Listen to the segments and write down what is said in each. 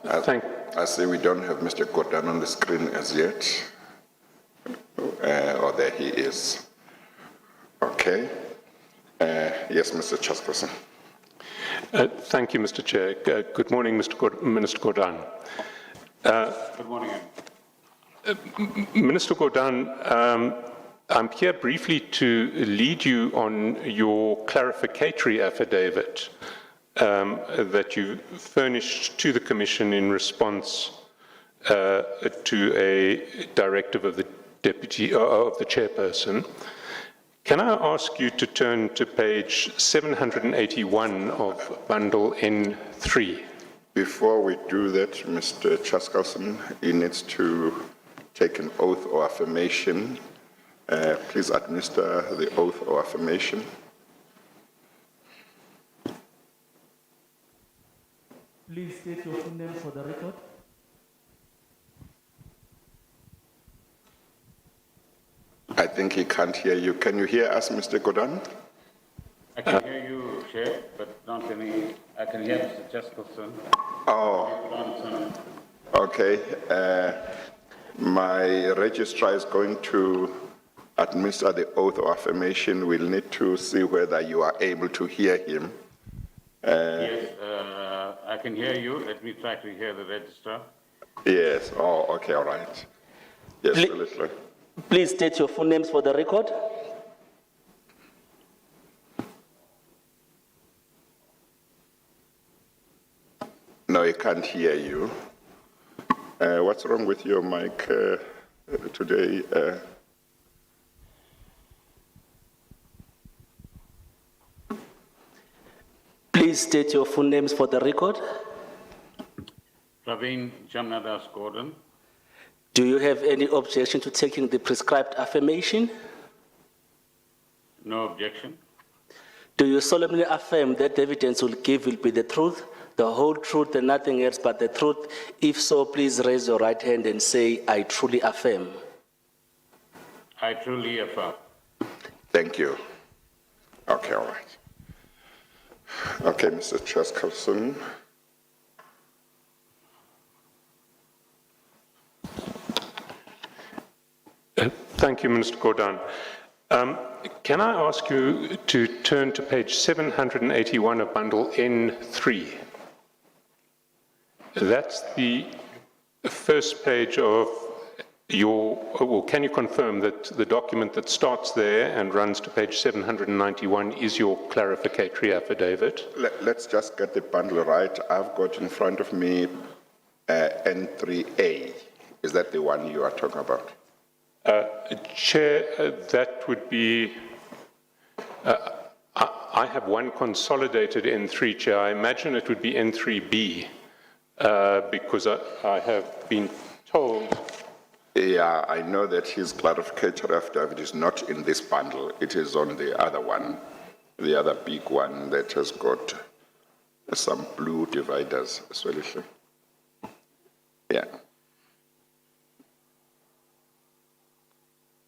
I see we don't have Mr. Gordhan on the screen as yet. Oh, there he is. Okay. Yes, Mr. Chairperson. Thank you, Mr. Chair. Good morning, Minister Gordhan. Good morning. Minister Gordhan, I'm here briefly to lead you on your clarificatory affidavit that you furnished to the Commission in response to a directive of the Chairperson. Can I ask you to turn to page 781 of Bundle N3? Before we do that, Mr. Chairperson, he needs to take an oath or affirmation. Please administer the oath or affirmation. Please state your full name for the record. I think he can't hear you. Can you hear us, Mr. Gordhan? I can hear you, Chair, but not any. I can hear Mr. Chairperson. Oh, okay. My registrar is going to administer the oath or affirmation. We'll need to see whether you are able to hear him. Yes, I can hear you. Let me try to hear the registrar. Yes. Oh, okay. All right. Yes, absolutely. Please state your full names for the record. No, he can't hear you. What's wrong with your mic today? Please state your full names for the record. Pravin Gordhan. Do you have any objection to taking the prescribed affirmation? No objection. Do you solemnly affirm that the evidence will give will be the truth, the whole truth and nothing else but the truth? If so, please raise your right hand and say, I truly affirm. I truly affirm. Thank you. Okay, all right. Okay, Mr. Chairperson. Thank you, Minister Gordhan. Can I ask you to turn to page 781 of Bundle N3? That's the first page of your, well, can you confirm that the document that starts there and runs to page 791 is your clarificatory affidavit? Let's just get the bundle right. I've got in front of me N3A. Is that the one you are talking about? Chair, that would be, I have one consolidated N3, Chair. I imagine it would be N3B, because I have been told. Yeah, I know that his clarificatory affidavit is not in this bundle. It is on the other one, the other big one that has got some blue dividers as well. Yeah.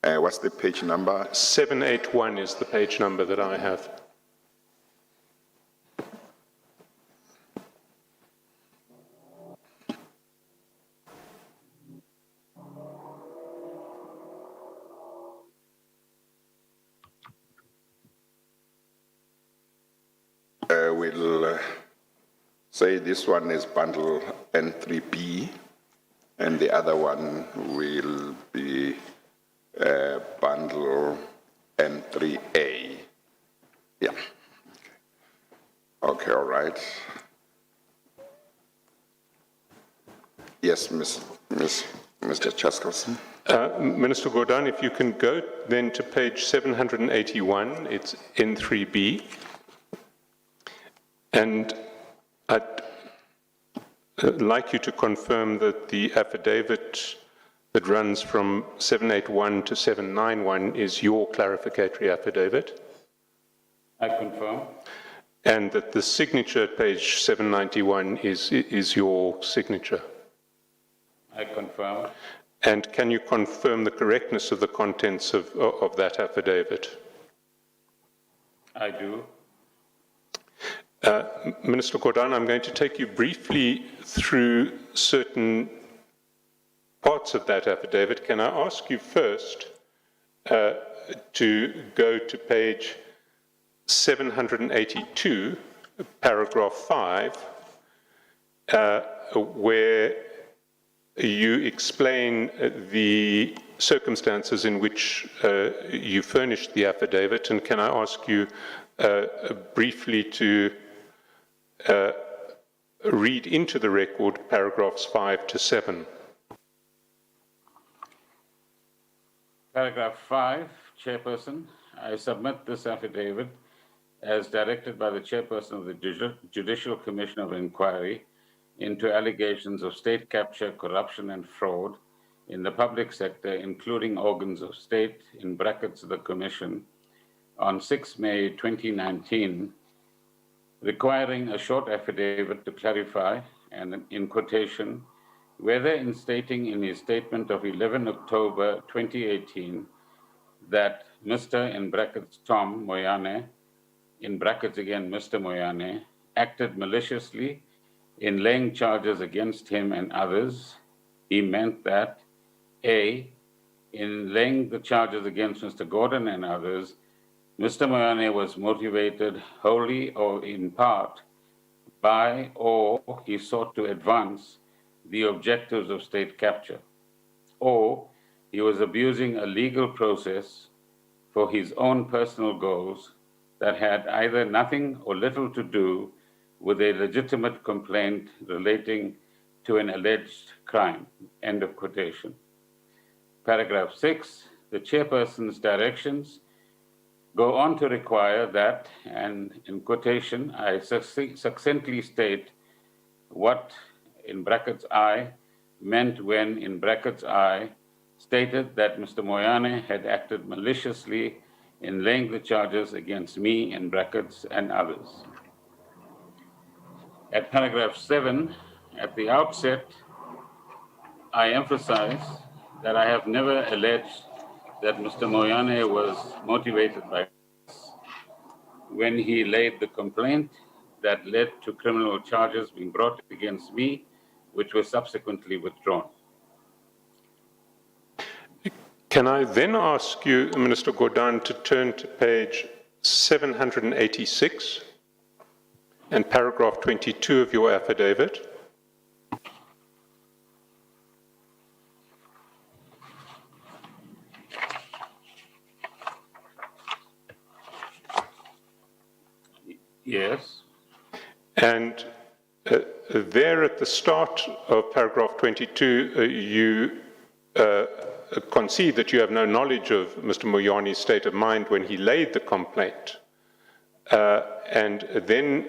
What's the page number? 781 is the page number that I have. We'll say this one is bundle N3B, and the other one will be bundle N3A. Yeah. Okay, all right. Yes, Mr. Chairperson. Minister Gordhan, if you can go then to page 781, it's N3B. And I'd like you to confirm that the affidavit that runs from 781 to 791 is your clarificatory affidavit. I confirm. And that the signature at page 791 is your signature. I confirm. And can you confirm the correctness of the contents of that affidavit? I do. Minister Gordhan, I'm going to take you briefly through certain parts of that affidavit, can I ask you first to go to page 782, paragraph 5, where you explain the circumstances in which you furnished the affidavit, and can I ask you briefly to read into the record paragraphs 5 to 7. Paragraph 5, Chairperson, I submit this affidavit as directed by the Chairperson of the Judicial Commission of Inquiry into allegations of state capture, corruption, and fraud in the public sector, including organs of state, in brackets the Commission, on 6 May 2019, requiring a short affidavit to clarify, and in quotation, whether in stating in his statement of 11 October 2018 that Mr. in brackets Tom Moyane, in brackets again Mr. Moyane, acted maliciously in laying charges against him and others, he meant that A, in laying the charges against Mr. Gordhan and others, Mr. Moyane was motivated wholly or in part by, or he sought to advance the objectives of state capture, or he was abusing a legal process for his own personal goals that had either nothing or little to do with a legitimate complaint relating to an alleged crime, end of quotation. Paragraph 6, the chairperson's directions go on to require that, and in quotation, I succinctly state what, in brackets I, meant when, in brackets I, stated that Mr. Moyane had acted maliciously in laying the charges against me, in brackets, and others. At paragraph 7, at the outset, I emphasize that I have never alleged that Mr. Moyane was motivated by when he laid the complaint that led to criminal charges being brought against me, which were subsequently withdrawn. Can I then ask you, Minister Gordhan, to turn to page 786 and paragraph 22 of your affidavit? Yes. And there at the start of paragraph 22, you concede that you have no knowledge of Mr. Moyane's state of mind when he laid the complaint, and then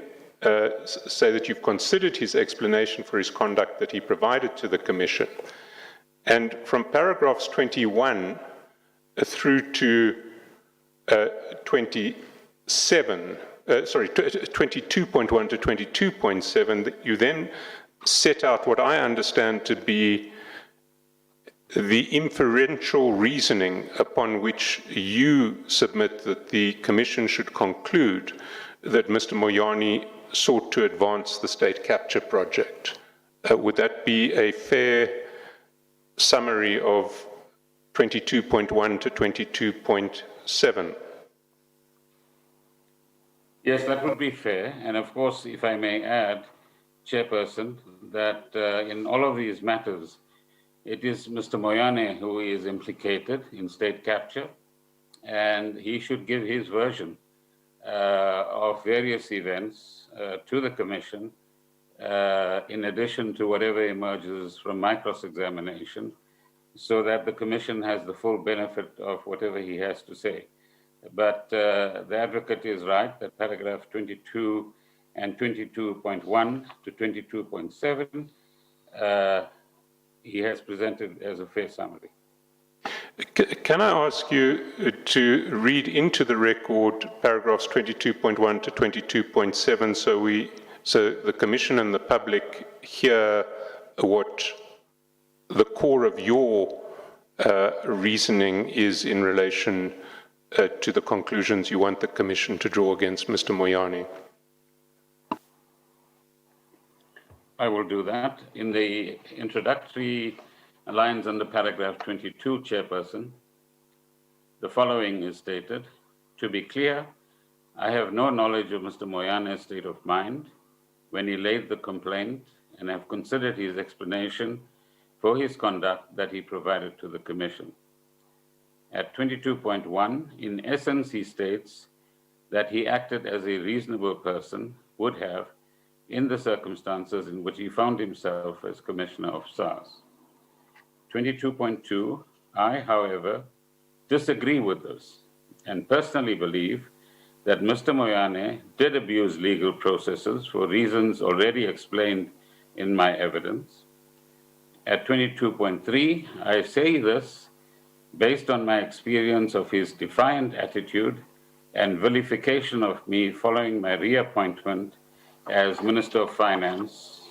say that you've considered his explanation for his conduct that he provided to the Commission. And from paragraphs 21 through to 22.1 to 22.7, you then set out what I understand to be the inferential reasoning upon which you submit that the Commission should conclude that Mr. Moyane sought to advance the state capture project. Would that be a fair summary of 22.1 to 22.7? Yes, that would be fair. And of course, if I may add, Chairperson, that in all of these matters, it is Mr. Moyane who is implicated in state capture, and he should give his version of various events to the Commission, in addition to whatever emerges from my cross-examination, so that the Commission has the full benefit of whatever he has to say. But the advocate is right that paragraph 22 and 22.1 to 22.7, he has presented as a fair summary. Can I ask you to read into the record paragraphs 22.1 to 22.7 so the Commission and the public hear what the core of your reasoning is in relation to the conclusions you want the Commission to draw against Mr. Moyane? I will do that. In the introductory lines under paragraph 22, Chairperson, the following is stated: to be clear, I have no knowledge of Mr. Moyane's state of mind when he laid the complaint and have considered his explanation for his conduct that he provided to the Commission. At 22.1, in essence, he states that he acted as a reasonable person would have in the circumstances in which he found himself as Commissioner of SARS. 22.2, I, however, disagree with this and personally believe that Mr. Moyane did abuse legal processes for reasons already explained in my evidence. At 22.3, I say this based on my experience of his defiant attitude and vilification of me following my reappointment as Minister of Finance,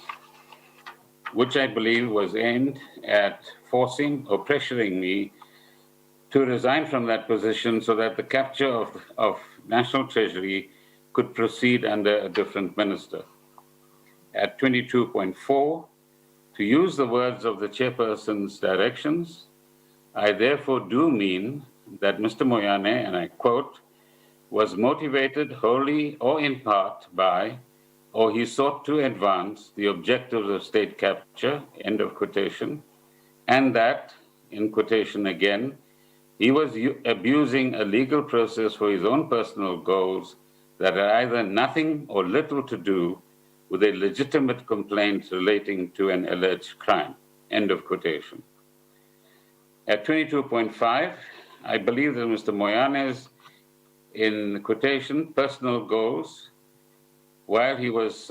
which I believe was aimed at forcing or pressuring me to resign from that position so that the capture of National Treasury could proceed under a different minister. At 22.4, to use the words of the chairperson's directions, I therefore do mean that Mr. Moyane, and I quote, was motivated wholly or in part by, or he sought to advance the objectives of state capture, end of quotation, and that, in quotation again, he was abusing a legal process for his own personal goals that had either nothing or little to do with a legitimate complaint relating to an alleged crime, end of quotation. At 22.5, I believe that Mr. Moyane's, in quotation, personal goals, while he was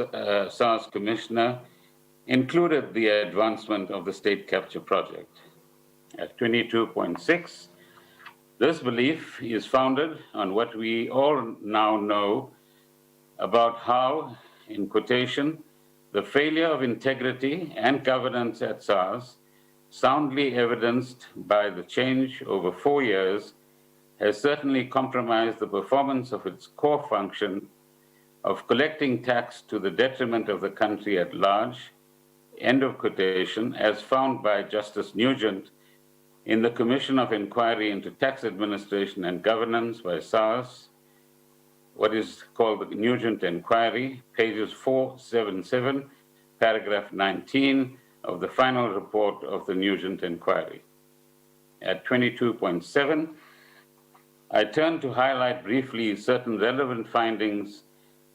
SARS Commissioner, included the advancement of the state capture project. At 22.6, this belief is founded on what we all now know about how, in quotation, the failure of integrity and governance at SARS, soundly evidenced by the change over 4 years, has certainly compromised the performance of its core function of collecting tax to the detriment of the country at large, end of quotation, as found by Justice Nugent in the Commission of Inquiry into Tax Administration and Governance by SARS, what is called the Nugent Inquiry, pages 477, paragraph 19 of the final report of the Nugent Inquiry. At 22.7, I turn to highlight briefly certain relevant findings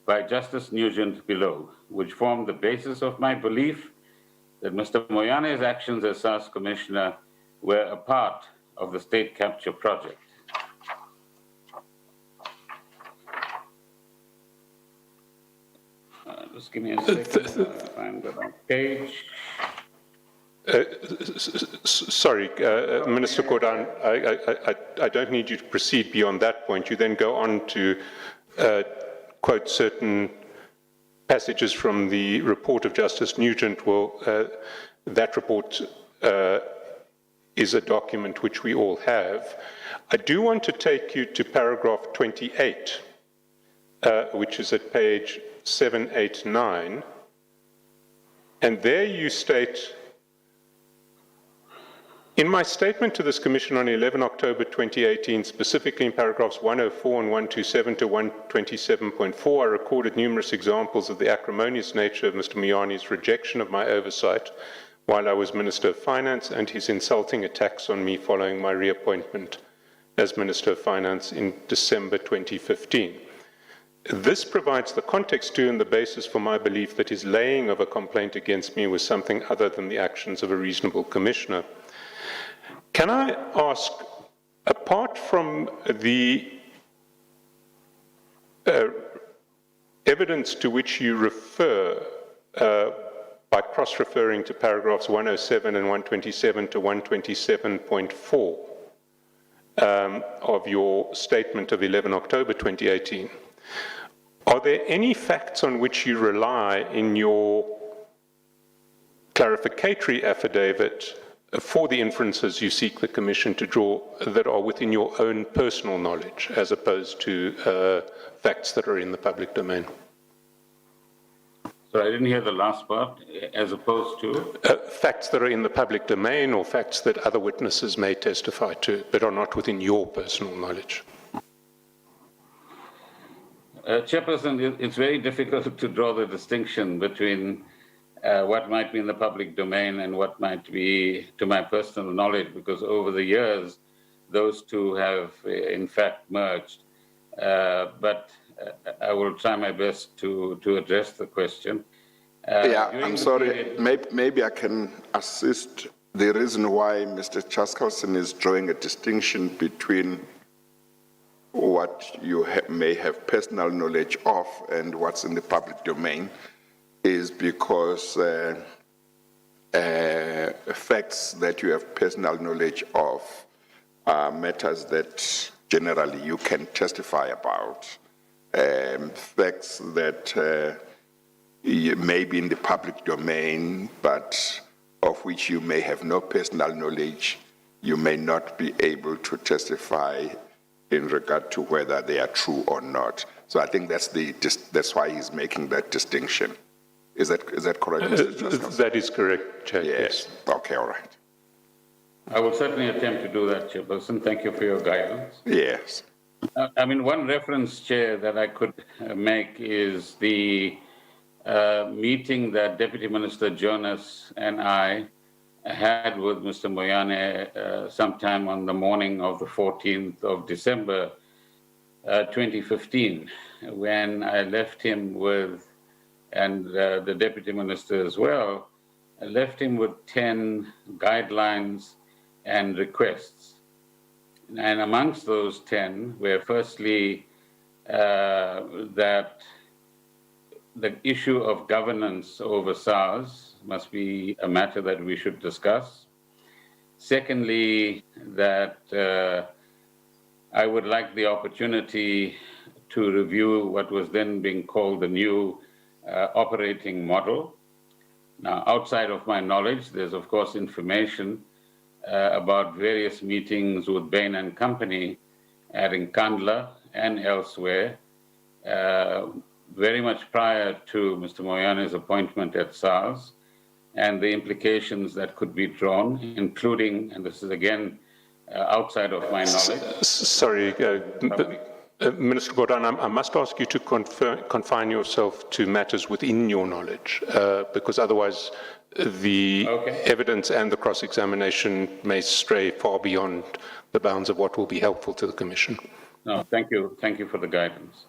by Justice Nugent below, which form the basis of my belief that Mr. Moyane's actions as SARS Commissioner were a part of the state capture project. Just give me a second, I'll find the right page. Sorry, Minister Gordhan, I don't need you to proceed beyond that point. You then go on to quote certain passages from the report of Justice Nugent. Well, that report is a document which we all have. I do want to take you to paragraph 28, which is at page 789. And there you state, in my statement to this Commission on 11 October 2018, specifically in paragraphs 104 and 127 to 127.4, I recorded numerous examples of the acrimonious nature of Mr. Moyane's rejection of my oversight while I was Minister of Finance and his insulting attacks on me following my reappointment as Minister of Finance in December 2015. This provides the context to and the basis for my belief that his laying of a complaint against me was something other than the actions of a reasonable commissioner. Can I ask, apart from the evidence to which you refer by cross-referring to paragraphs 107 and 127 to 127.4 of your statement of 11 October 2018, are there any facts on which you rely in your clarificatory affidavit for the inferences you seek the Commission to draw that are within your own personal knowledge as opposed to facts that are in the public domain? So I didn't hear the last part, as opposed to? Facts that are in the public domain or facts that other witnesses may testify to, but are not within your personal knowledge. Chairperson, it's very difficult to draw the distinction between what might be in the public domain and what might be to my personal knowledge, because over the years, those two have in fact merged. But I will try my best to address the question. I'm sorry, maybe I can assist. The reason why Mr. Chaskalson is drawing a distinction between what you may have personal knowledge of and what's in the public domain is because facts that you have personal knowledge of are matters that generally you can testify about. Facts that may be in the public domain, but of which you may have no personal knowledge, you may not be able to testify in regard to whether they are true or not. So I think that's why he's making that distinction. Is that correct, Mr. Justice? That is correct, Chair. Yes. Okay, all right. I will certainly attempt to do that, Chairperson. Thank you for your guidance. Yes. I mean, one reference, Chair, that I could make is the meeting that Deputy Minister Jonas and I had with Mr. Moyane sometime on the morning of the 14th of December 2015, when I left him with, and the Deputy Minister as well, I left him with 10 guidelines and requests. And amongst those 10 were firstly that the issue of governance over SARS must be a matter that we should discuss. Secondly, that I would like the opportunity to review what was then being called the new operating model. Now, outside of my knowledge, there's of course information about various meetings with Bain and Company at Nkandla and elsewhere, very much prior to Mr. Moyane's appointment at SARS, and the implications that could be drawn, including, and this is again outside of my knowledge. Sorry, Minister Gordhan, I must ask you to confine yourself to matters within your knowledge, because otherwise the evidence and the cross-examination may stray far beyond the bounds of what will be helpful to the Commission. No, thank you. Thank you for the guidance.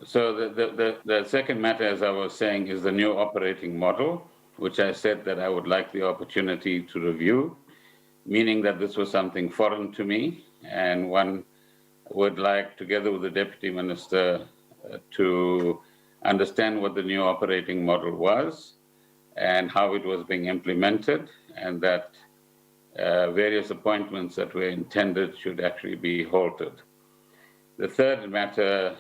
So the second matter, as I was saying, is the new operating model, which I said that I would like the opportunity to review, meaning that this was something foreign to me, and one would like, together with the Deputy Minister, to understand what the new operating model was and how it was being implemented, and that various appointments that were intended should actually be halted. The third matter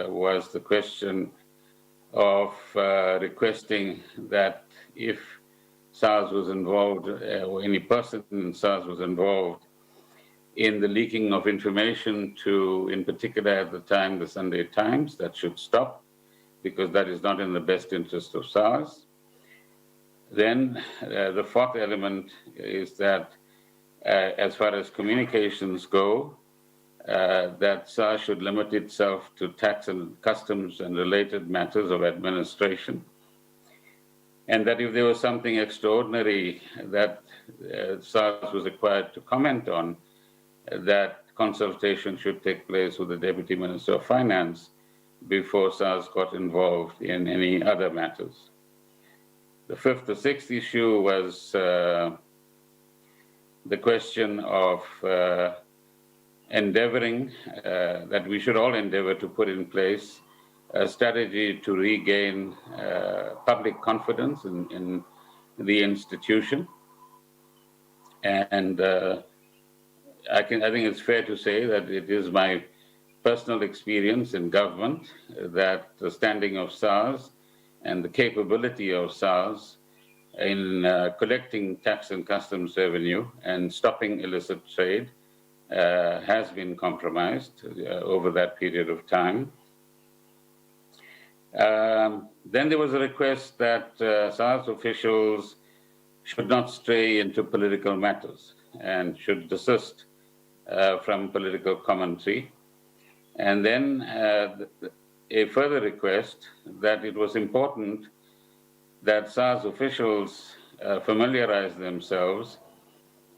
was the question of requesting that if SARS was involved, or any person in SARS was involved in the leaking of information to, in particular at the time, the Sunday Times, that should stop, because that is not in the best interest of SARS. Then the fourth element is that as far as communications go, that SARS should limit itself to tax and customs and related matters of administration, and that if there was something extraordinary that SARS was required to comment on, that consultation should take place with the Deputy Minister of Finance before SARS got involved in any other matters. The fifth or sixth issue was the question of endeavoring, that we should all endeavor to put in place a strategy to regain public confidence in the institution. And I think it's fair to say that it is my personal experience in government that the standing of SARS and the capability of SARS in collecting tax and customs revenue and stopping illicit trade has been compromised over that period of time. Then there was a request that SARS officials should not stray into political matters and should desist from political commentary. And then a further request that it was important that SARS officials familiarize themselves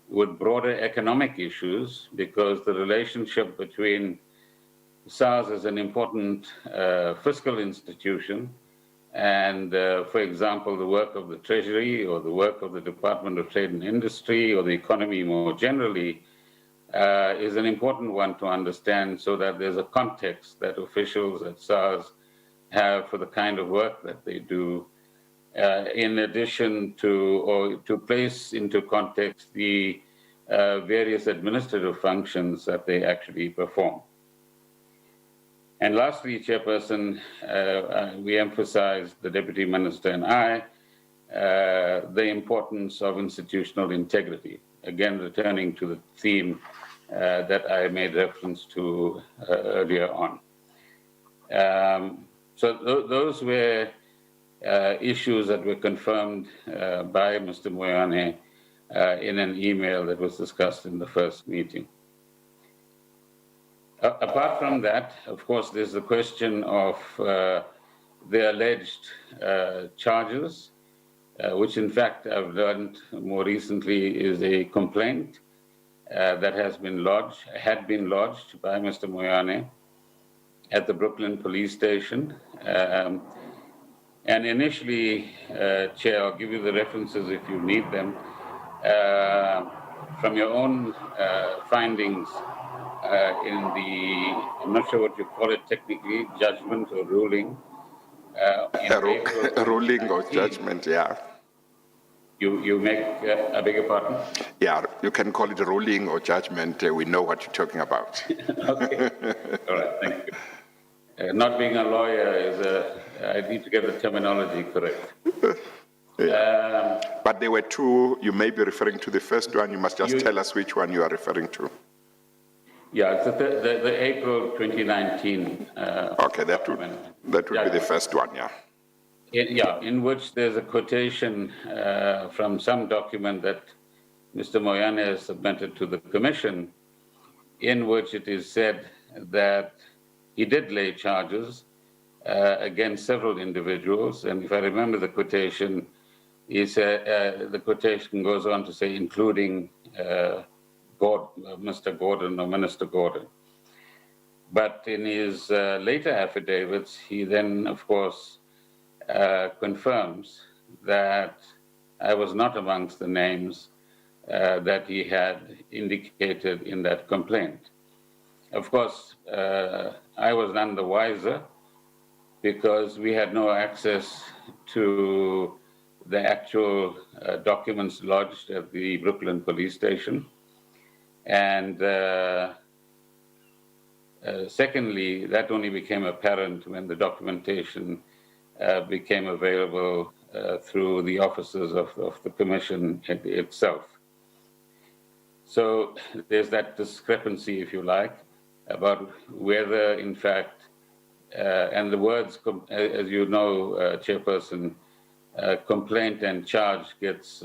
with broader economic issues, because the relationship between SARS as an important fiscal institution and, for example, the work of the Treasury or the work of the Department of Trade and Industry or the economy more generally is an important one to understand, so that there's a context that officials at SARS have for the kind of work that they do, in addition to, or to place into context the various administrative functions that they actually perform. And lastly, Chairperson, we emphasized, the Deputy Minister and I, the importance of institutional integrity. Again, returning to the theme that I made reference to earlier on. Those were issues that were confirmed by Mr. Moyane in an email that was discussed in the first meeting. Apart from that, of course, there's the question of the alleged charges, which in fact I've learned more recently is a complaint that had been lodged by Mr. Moyane at the Brooklyn police station. And initially, Chair, I'll give you the references if you need them, from your own findings in the, I'm not sure what you call it technically, judgment or ruling. A ruling or judgment, yeah. You make, I beg your pardon? Yeah, you can call it a ruling or judgment. We know what you're talking about. Okay, all right, thank you. Not being a lawyer is I need to get the terminology correct. Yeah. But there were two, you may be referring to the first one, you must just tell us which one you are referring to. Yeah, it's the April 2019. Okay, that would be the first one, yeah. In which there's a quotation from some document that Mr. Moyane has submitted to the Commission, in which it is said that he did lay charges against several individuals. And if I remember the quotation, he said, the quotation goes on to say, including Mr. Gordhan or Minister Gordhan. But in his later affidavits, he then, of course, confirms that I was not amongst the names that he had indicated in that complaint. Of course, I was none the wiser, because we had no access to the actual documents lodged at the Brooklyn police station. And secondly, that only became apparent when the documentation became available through the offices of the Commission itself. So there's that discrepancy, if you like, about whether, in fact, and the words, as you know, Chairperson, complaint and charge gets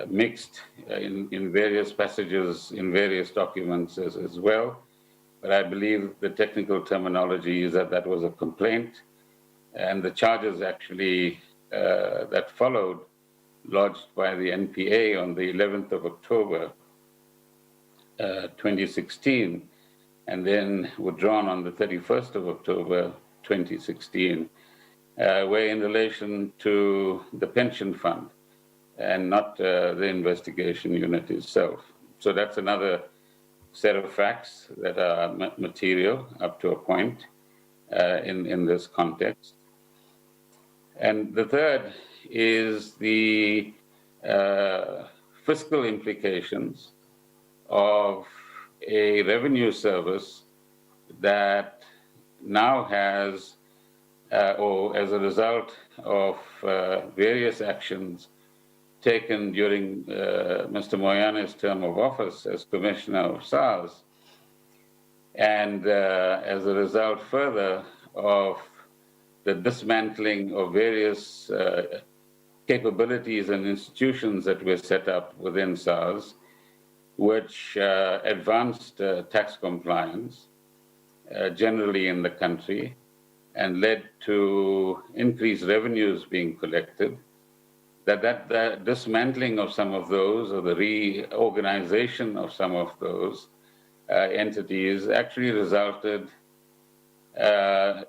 mixed in various passages, in various documents as well. But I believe the technical terminology is that was a complaint, and the charges actually that followed, lodged by the NPA on the 11th of October 2016, and then withdrawn on the 31st of October 2016, were in relation to the pension fund and not the investigation unit itself. So that's another set of facts that are material up to a point in this context. And the third is the fiscal implications of a revenue service that now has, or as a result of various actions taken during Mr. Moyane's term of office as Commissioner of SARS, and as a result further of the dismantling of various capabilities and institutions that were set up within SARS, which advanced tax compliance generally in the country and led to increased revenues being collected, that dismantling of some of those or the reorganization of some of those entities actually resulted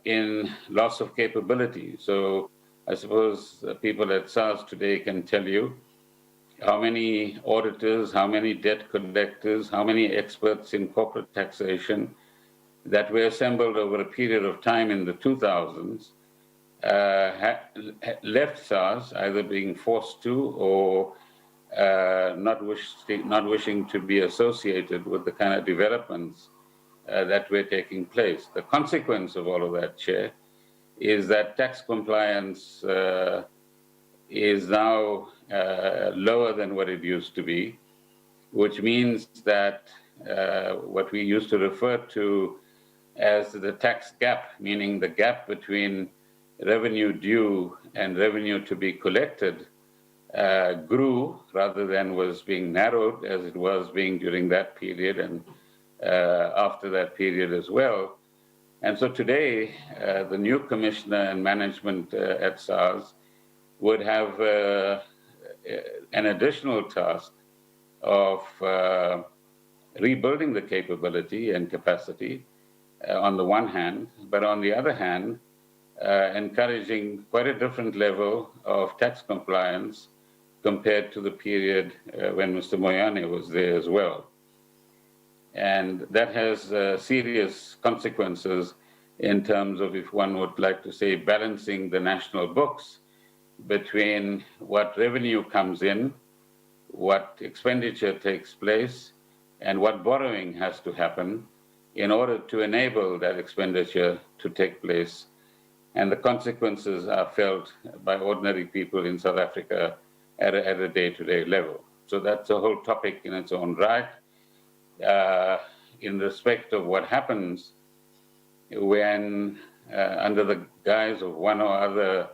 in loss of capability. So I suppose people at SARS today can tell you how many auditors, how many debt collectors, how many experts in corporate taxation that were assembled over a period of time in the 2000s left SARS, either being forced to or not wishing to be associated with the kind of developments that were taking place. The consequence of all of that, Chair, is that tax compliance is now lower than what it used to be, which means that what we used to refer to as the tax gap, meaning the gap between revenue due and revenue to be collected, grew rather than was being narrowed as it was being during that period and after that period as well. And so today, the new commissioner and management at SARS would have an additional task of rebuilding the capability and capacity on the one hand, but on the other hand, encouraging quite a different level of tax compliance compared to the period when Mr. Moyane was there as well. And that has serious consequences in terms of, if one would like to say, balancing the national books between what revenue comes in, what expenditure takes place, and what borrowing has to happen in order to enable that expenditure to take place. And the consequences are felt by ordinary people in South Africa at a day-to-day level. So that's a whole topic in its own right. In respect of what happens when, under the guise of one or other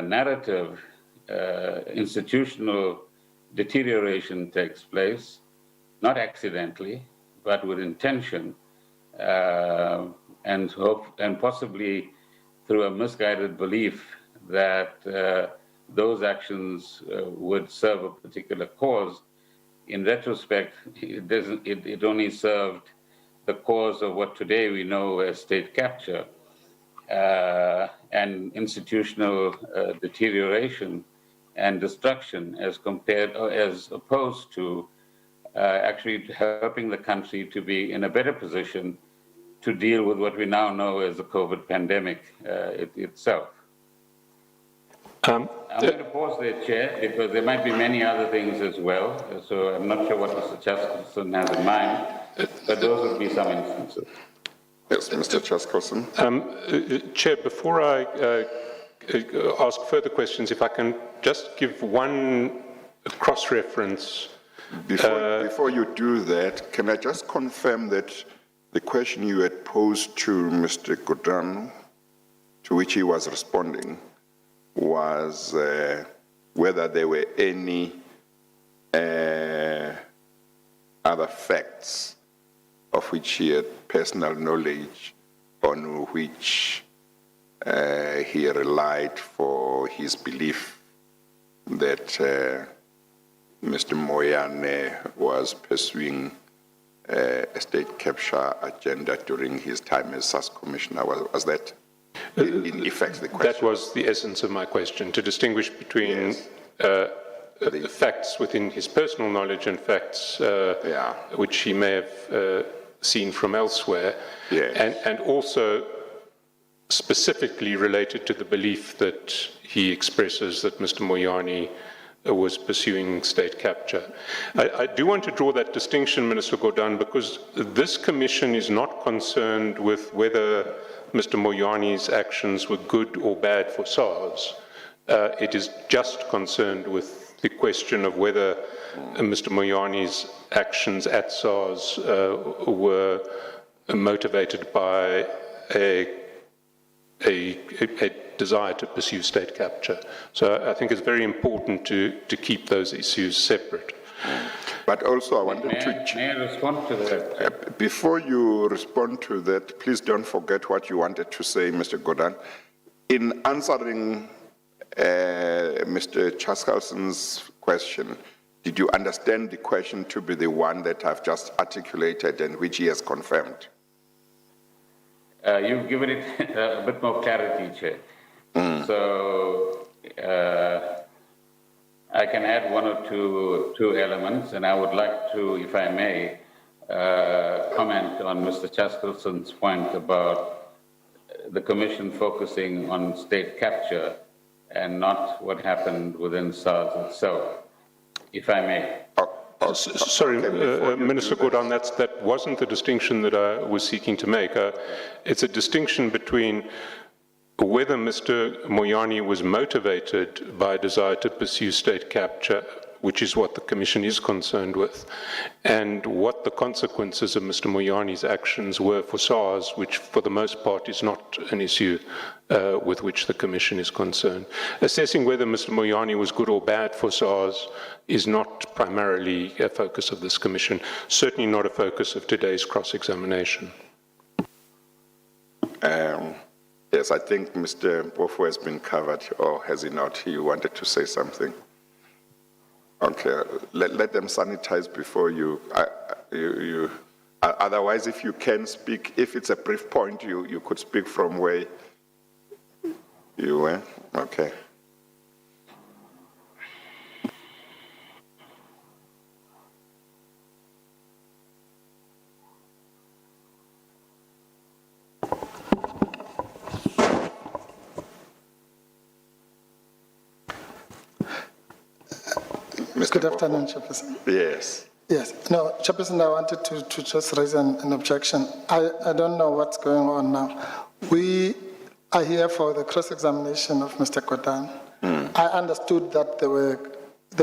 narrative, institutional deterioration takes place, not accidentally, but with intention, and possibly through a misguided belief that those actions would serve a particular cause. In retrospect, it only served the cause of what today we know as state capture and institutional deterioration and destruction, as opposed to actually helping the country to be in a better position to deal with what we now know as the COVID pandemic itself. I'm going to pause there, Chair, because there might be many other things as well. So I'm not sure what Mr. Chaskelson has in mind, but those would be some instances. Yes, Mr. Chaskelson. Chair, before I ask further questions, if I can just give one cross-reference. Before you do that, can I just confirm that the question you had posed to Mr. Gordhan, to which he was responding, was whether there were any other facts of which he had personal knowledge, on which he relied for his belief that Mr. Moyane was pursuing a state capture agenda during his time as SARS Commissioner. Was that in effect the question? That was the essence of my question, to distinguish between facts within his personal knowledge and facts which he may have seen from elsewhere, and also specifically related to the belief that he expresses that Mr. Moyane was pursuing state capture. I do want to draw that distinction, Minister Gordhan, because this commission is not concerned with whether Mr. Moyane's actions were good or bad for SARS. It is just concerned with the question of whether Mr. Moyane's actions at SARS were motivated by a a desire to pursue state capture. So I think it's very important to keep those issues separate. But also I wanted May I respond to that? before you respond to that, please don't forget what you wanted to say, Mr. Gordhan. In answering Mr. Chaskalson's question, did you understand the question to be the one that I've just articulated and which he has confirmed? You've given it a bit more clarity, Chair. So I can add one or two elements, and I would like to, if I may, comment on Mr. Chaskalson's point about the Commission focusing on state capture and not what happened within SARS itself, if I may. Sorry, Minister Gordhan, that wasn't the distinction that I was seeking to make. It's a distinction between whether Mr. Moyane was motivated by a desire to pursue state capture, which is what the Commission is concerned with, and what the consequences of Mr. Moyane's actions were for SARS, which for the most part is not an issue with which the Commission is concerned. Assessing whether Mr. Moyane was good or bad for SARS is not primarily a focus of this Commission, certainly not a focus of today's cross-examination. Yes, I think Mr. Mpofu has been covered, or has he not? He wanted to say something. Okay, let them sanitize before you, otherwise if you can speak, if it's a brief point, you could speak from where you were. Okay. Good afternoon, Chairperson. Yes. Yes. No, Chairperson, I wanted to just raise an objection. I don't know what's going on now. We are here for the cross-examination of Mr. Gordhan. I understood that there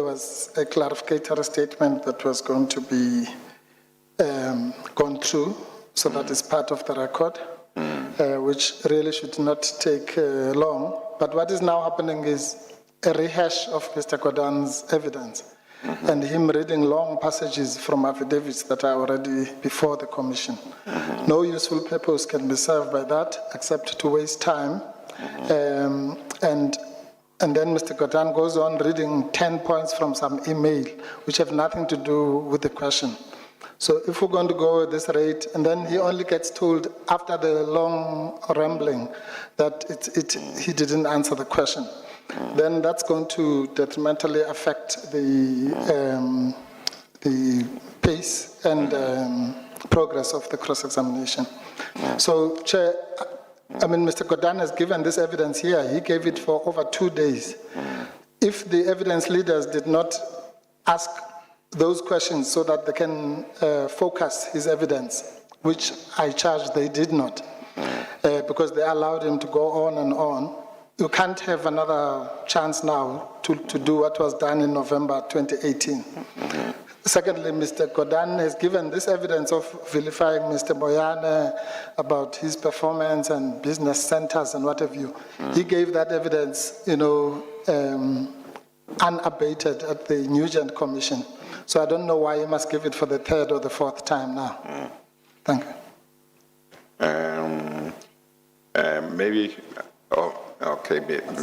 was a clarificatory statement that was going to be gone through, so that is part of the record, which really should not take long. But what is now happening is a rehash of Mr. Gordhan's evidence and him reading long passages from affidavits that are already before the Commission. No useful purpose can be served by that except to waste time. And then Mr. Gordhan goes on reading 10 points from some email which have nothing to do with the question. So if we're going to go at this rate, and then he only gets told after the long rambling that he didn't answer the question, then that's going to detrimentally affect the pace and progress of the cross-examination. So, Chair, I mean, Mr. Gordhan has given this evidence here. He gave it for over 2 days. If the evidence leaders did not ask those questions so that they can focus his evidence, which I charge they did not, because they allowed him to go on and on, you can't have another chance now to do what was done in November 2018. Secondly, Mr. Gordhan has given this evidence of vilifying Mr. Moyane about his performance and business centers and what have you. He gave that evidence, unabated at the Nugent Commission. So I don't know why he must give it for the third or the fourth time now. Thank you. Maybe, okay,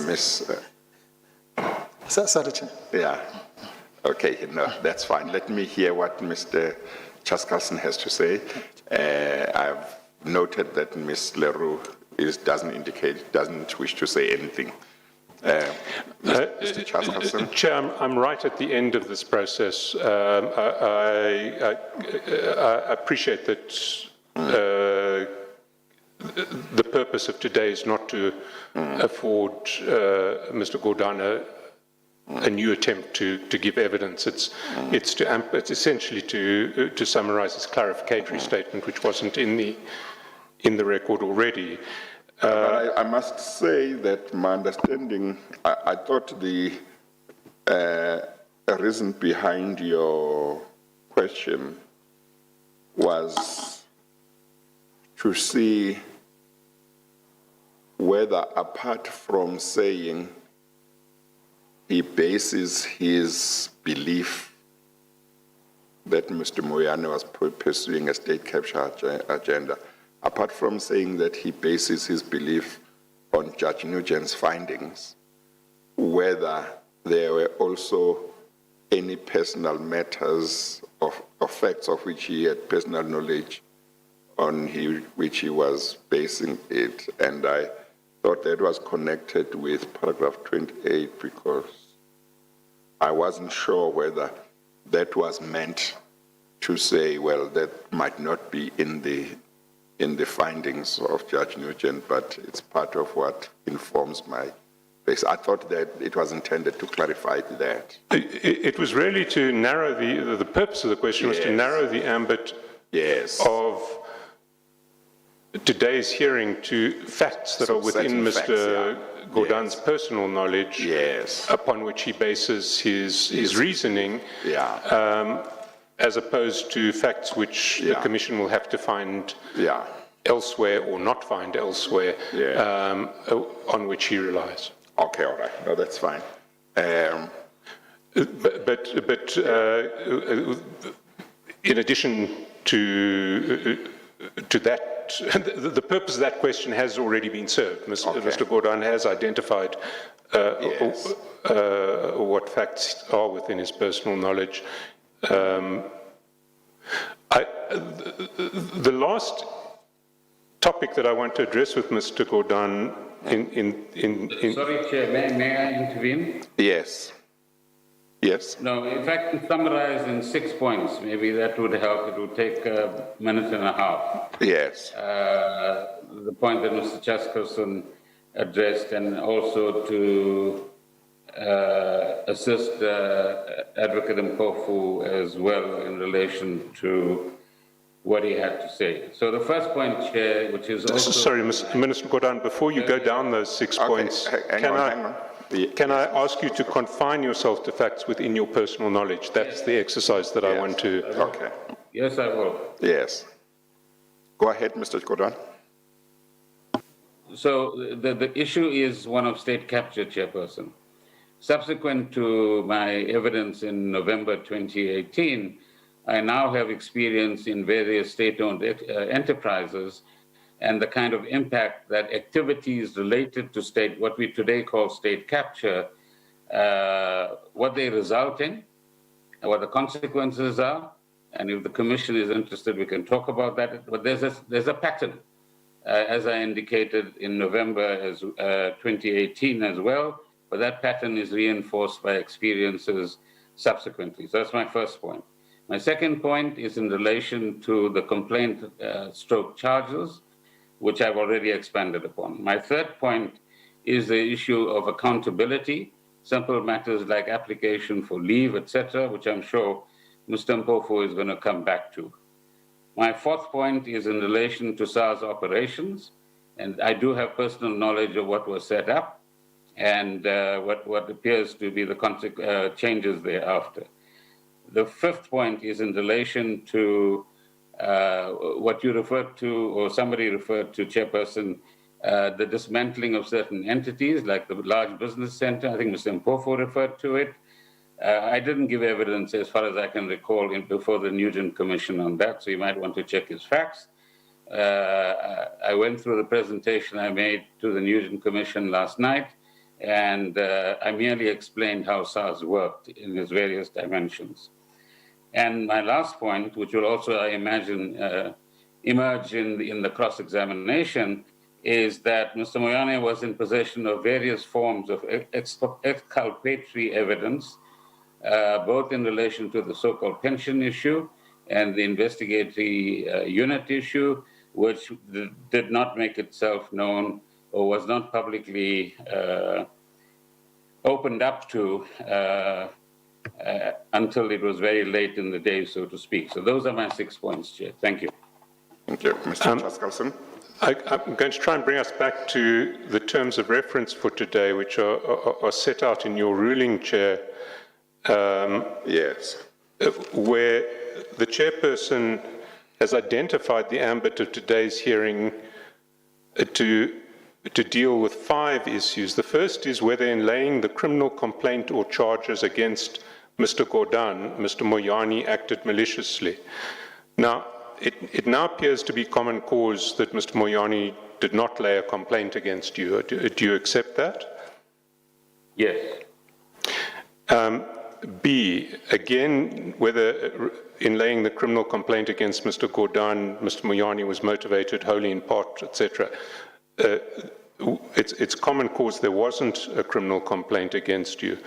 Miss. Sorry, Chair. Yeah. Okay, no, that's fine. Let me hear what Mr. Chaskalson has to say. I've noted that Ms. Leroux doesn't wish to say anything. Mr. Chaskalson? Chair, I'm right at the end of this process. I appreciate that the purpose of today is not to afford Mr. Gordhan a new attempt to give evidence. It's essentially to summarize his clarificatory statement, which wasn't in the record already. I must say that my understanding, I thought the reason behind your question was to see whether apart from saying he bases his belief that Mr. Moyane was pursuing a state capture agenda, apart from saying that he bases his belief on Judge Nugent's findings, whether there were also any personal matters of facts of which he had personal knowledge on which he was basing it. And I thought that was connected with paragraph 28 because I wasn't sure whether that was meant to say, well, that might not be in the findings of Judge Nugent, but it's part of what informs my base. I thought that it was intended to clarify that. It was really to narrow the purpose of the question was to narrow the ambit of today's hearing to facts that are within Mr. Gordhan's personal knowledge, upon which he bases his reasoning, as opposed to facts which the Commission will have to find elsewhere or not find elsewhere, on which he relies. Okay, all right. No, that's fine. But in addition to that, the purpose of that question has already been served. Mr. Gordhan has identified what facts are within his personal knowledge. The last topic that I want to address with Mr. Gordhan Sorry, Chair, may I intervene? Yes. Yes. No, if I can summarize in 6 points, maybe that would help. It would take a minute and a half. Yes. The point that Mr. Chaskerson addressed, and also to assist Advocate Mpofu as well in relation to what he had to say. So the first point, Chair, which is also... Sorry, Minister Gordhan, before you go down those 6 points, can I ask you to confine yourself to facts within your personal knowledge? That's the exercise that I want to... Okay. Yes, I will. Yes. Go ahead, Mr. Gordhan. So the issue is one of state capture, Chairperson. Subsequent to my evidence in November 2018, I now have experience in various state-owned enterprises and the kind of impact that activities related to what we today call state capture, what they result in, what the consequences are, and if the Commission is interested, we can talk about that. But there's a pattern, as I indicated in November 2018 as well, but that pattern is reinforced by experiences subsequently. So that's my first point. My second point is in relation to the complaint stroke charges, which I've already expanded upon. My third point is the issue of accountability, simple matters like application for leave, etc., which I'm sure Mr. Mpofu is going to come back to. My fourth point is in relation to SARS operations, and I do have personal knowledge of what was set up and what appears to be the changes thereafter. The fifth point is in relation to what you referred to, or somebody referred to, Chairperson, the dismantling of certain entities, like the large business center. I think Mr. Mpofu referred to it. I didn't give evidence, as far as I can recall, before the Nugent Commission on that, so you might want to check his facts. I went through the presentation I made to the Nugent Commission last night, and I merely explained how SARS worked in its various dimensions. And my last point, which will also, I imagine, emerge in the cross-examination, is that Mr. Moyane was in possession of various forms of exculpatory evidence, both in relation to the so-called pension issue and the investigatory unit issue, which did not make itself known or was not publicly opened up to until it was very late in the day, so to speak. So those are my 6 points, Chair. Thank you. Thank you. Mr. Chaskerson. I'm going to try and bring us back to the terms of reference for today, which are set out in your ruling, Chair. Yes. Where the chairperson has identified the ambit of today's hearing to to deal with 5 issues. The first is whether in laying the criminal complaint or charges against Mr. Gordhan, Mr. Moyane acted maliciously. Now, it now appears to be common cause that Mr. Moyane did not lay a complaint against you. Do you accept that? Yes. B, again, whether in laying the criminal complaint against Mr. Gordhan, Mr. Moyane was motivated wholly in part, etc. It's common cause there wasn't a criminal complaint against you.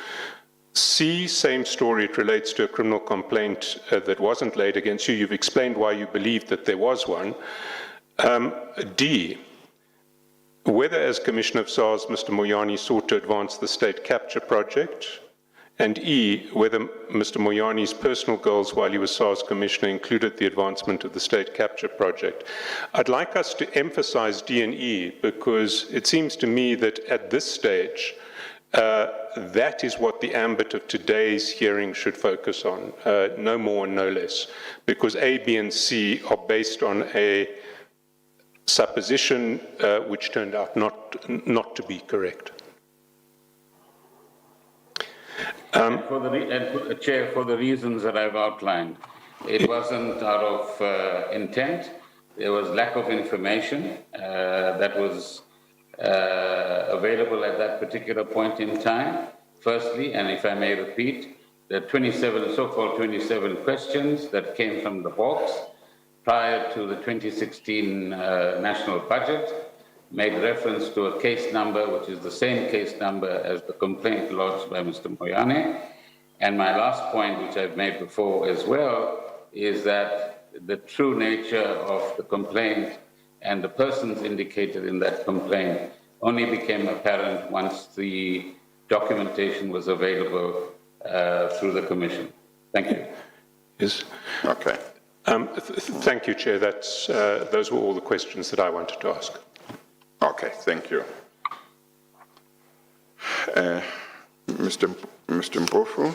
C, same story, it relates to a criminal complaint that wasn't laid against you. You've explained why you believed that there was one. D, whether as Commissioner of SARS, Mr. Moyane sought to advance the state capture project. And E, whether Mr. Moyane's personal goals while he was SARS Commissioner included the advancement of the state capture project. I'd like us to emphasize D and E because it seems to me that at this stage, that is what the ambit of today's hearing should focus on, no more and no less, because A, B, and C are based on a supposition which turned out not to be correct. Chair, for the reasons that I've outlined, it wasn't out of intent. There was lack of information that was available at that particular point in time. Firstly, and if I may repeat, the so-called 27 questions that came from the Hawks prior to the 2016 national budget made reference to a case number, which is the same case number as the complaint lodged by Mr. Moyane. And my last point, which I've made before as well, is that the true nature of the complaint and the persons indicated in that complaint only became apparent once the documentation was available through the Commission. Thank you. Yes. Okay. Thank you, Chair. Those were all the questions that I wanted to ask. Okay, thank you. Mr. Mpofu,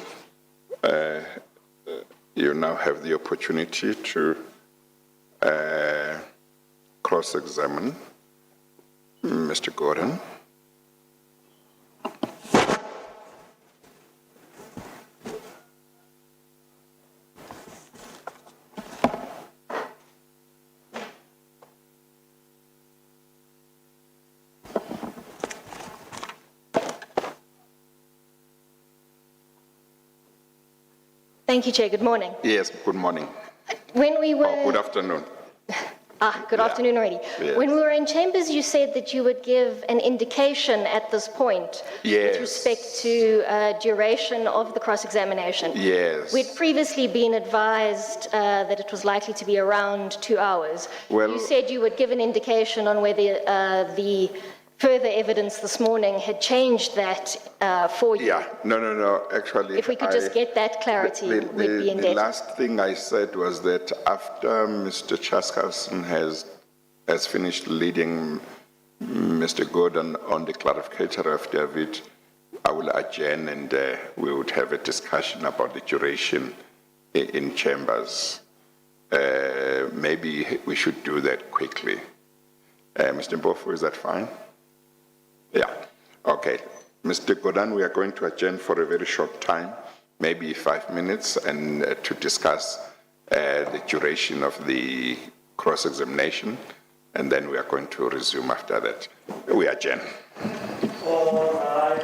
you now have the opportunity to cross-examine Mr. Gordhan. Thank you, Chair. Good morning. Yes, good morning. When we were... Oh, good afternoon. Good afternoon already. Yes. When we were in chambers, you said that you would give an indication at this point with respect to duration of the cross-examination. Yes. We'd previously been advised that it was likely to be around 2 hours. Well, you said you would give an indication on whether the further evidence this morning had changed that for you. Yeah, no, actually. If we could just get that clarity, we'd be indebted. The last thing I said was that after Mr. Chaskowson has finished leading Mr. Gordhan on the clarificatory affidavit, I will adjourn and we would have a discussion about the duration in chambers. Maybe we should do that quickly. Mr. Mpofu, is that fine? Yeah, okay. Mr. Gordhan, we are going to adjourn for a very short time, maybe 5 minutes, and to discuss the duration of the cross-examination, and then we are going to resume after that. We adjourn. All right.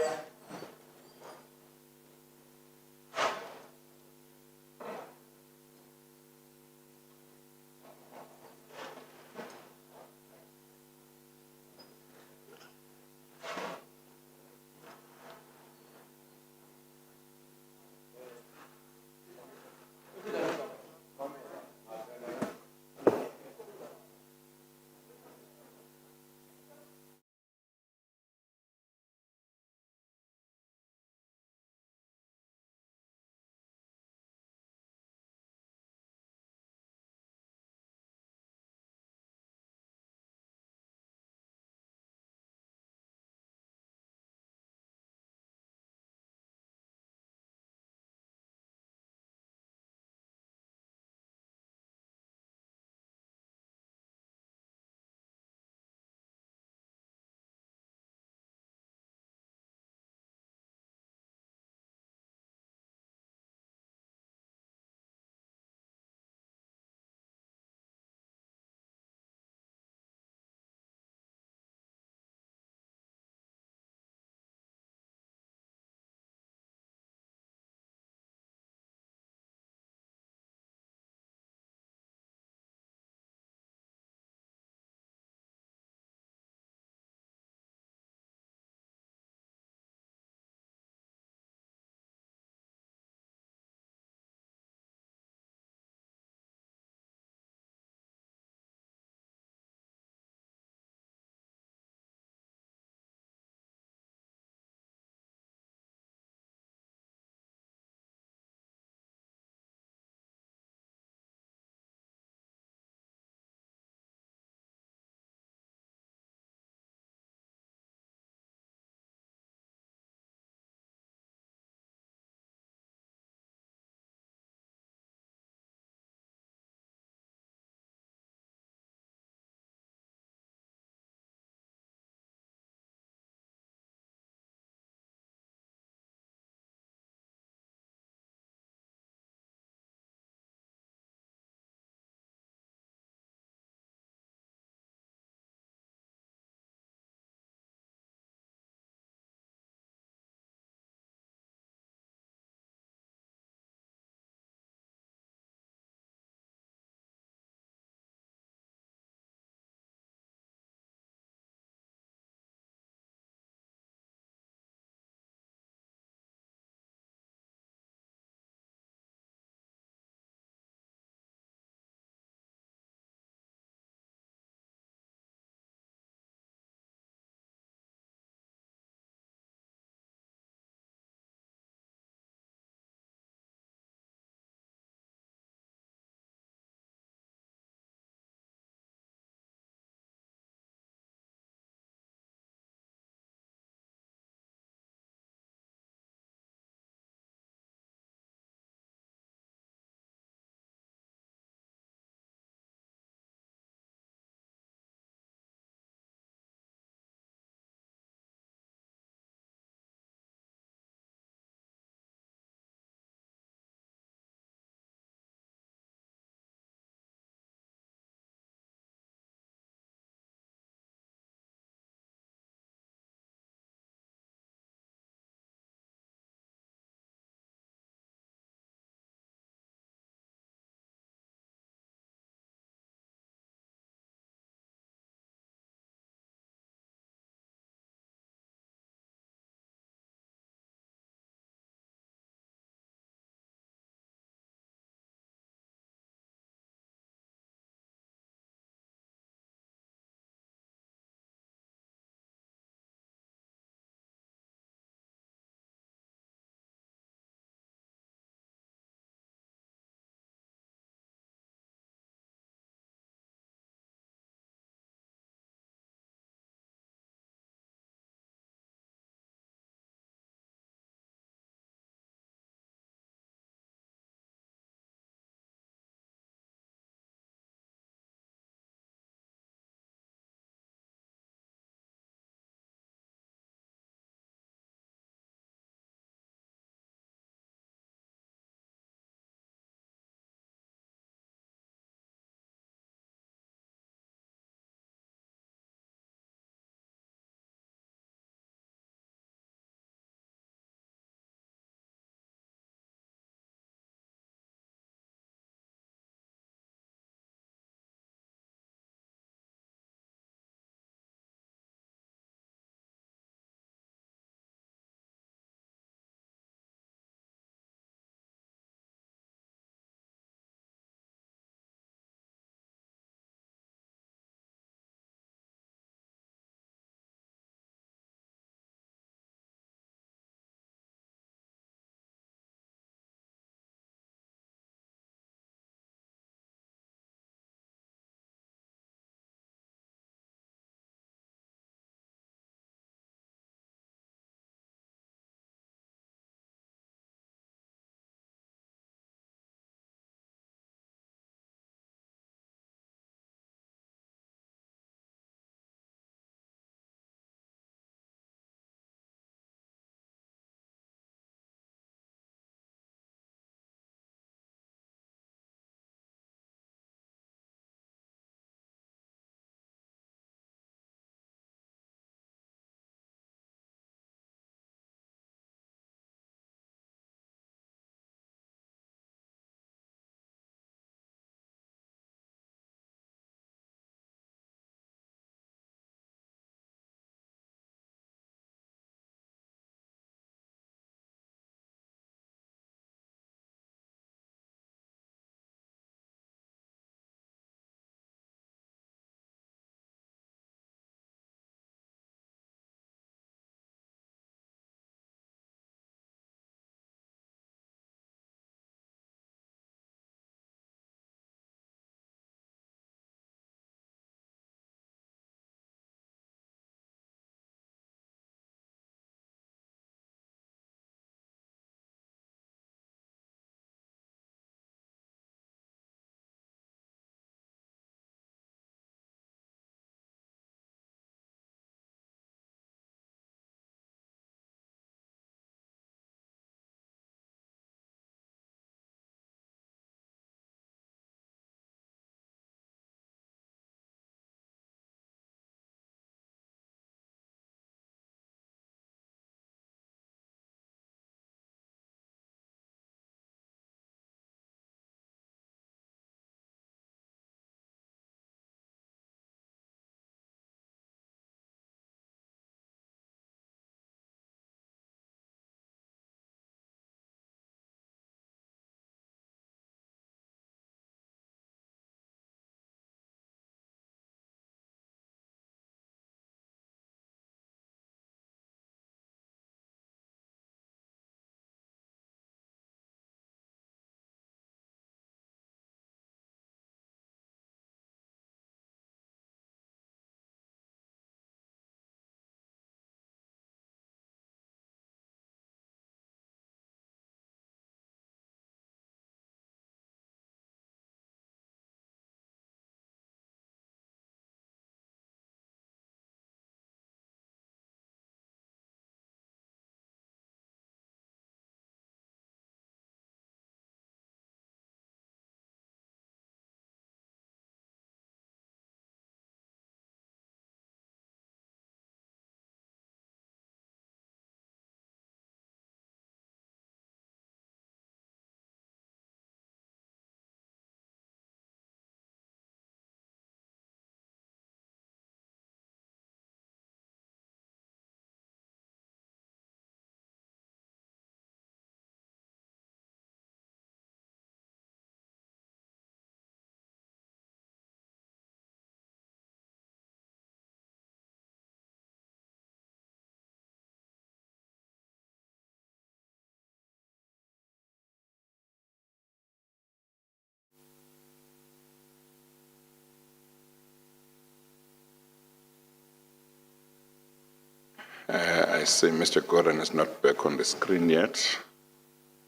I see Mr. Gordhan is not back on the screen yet.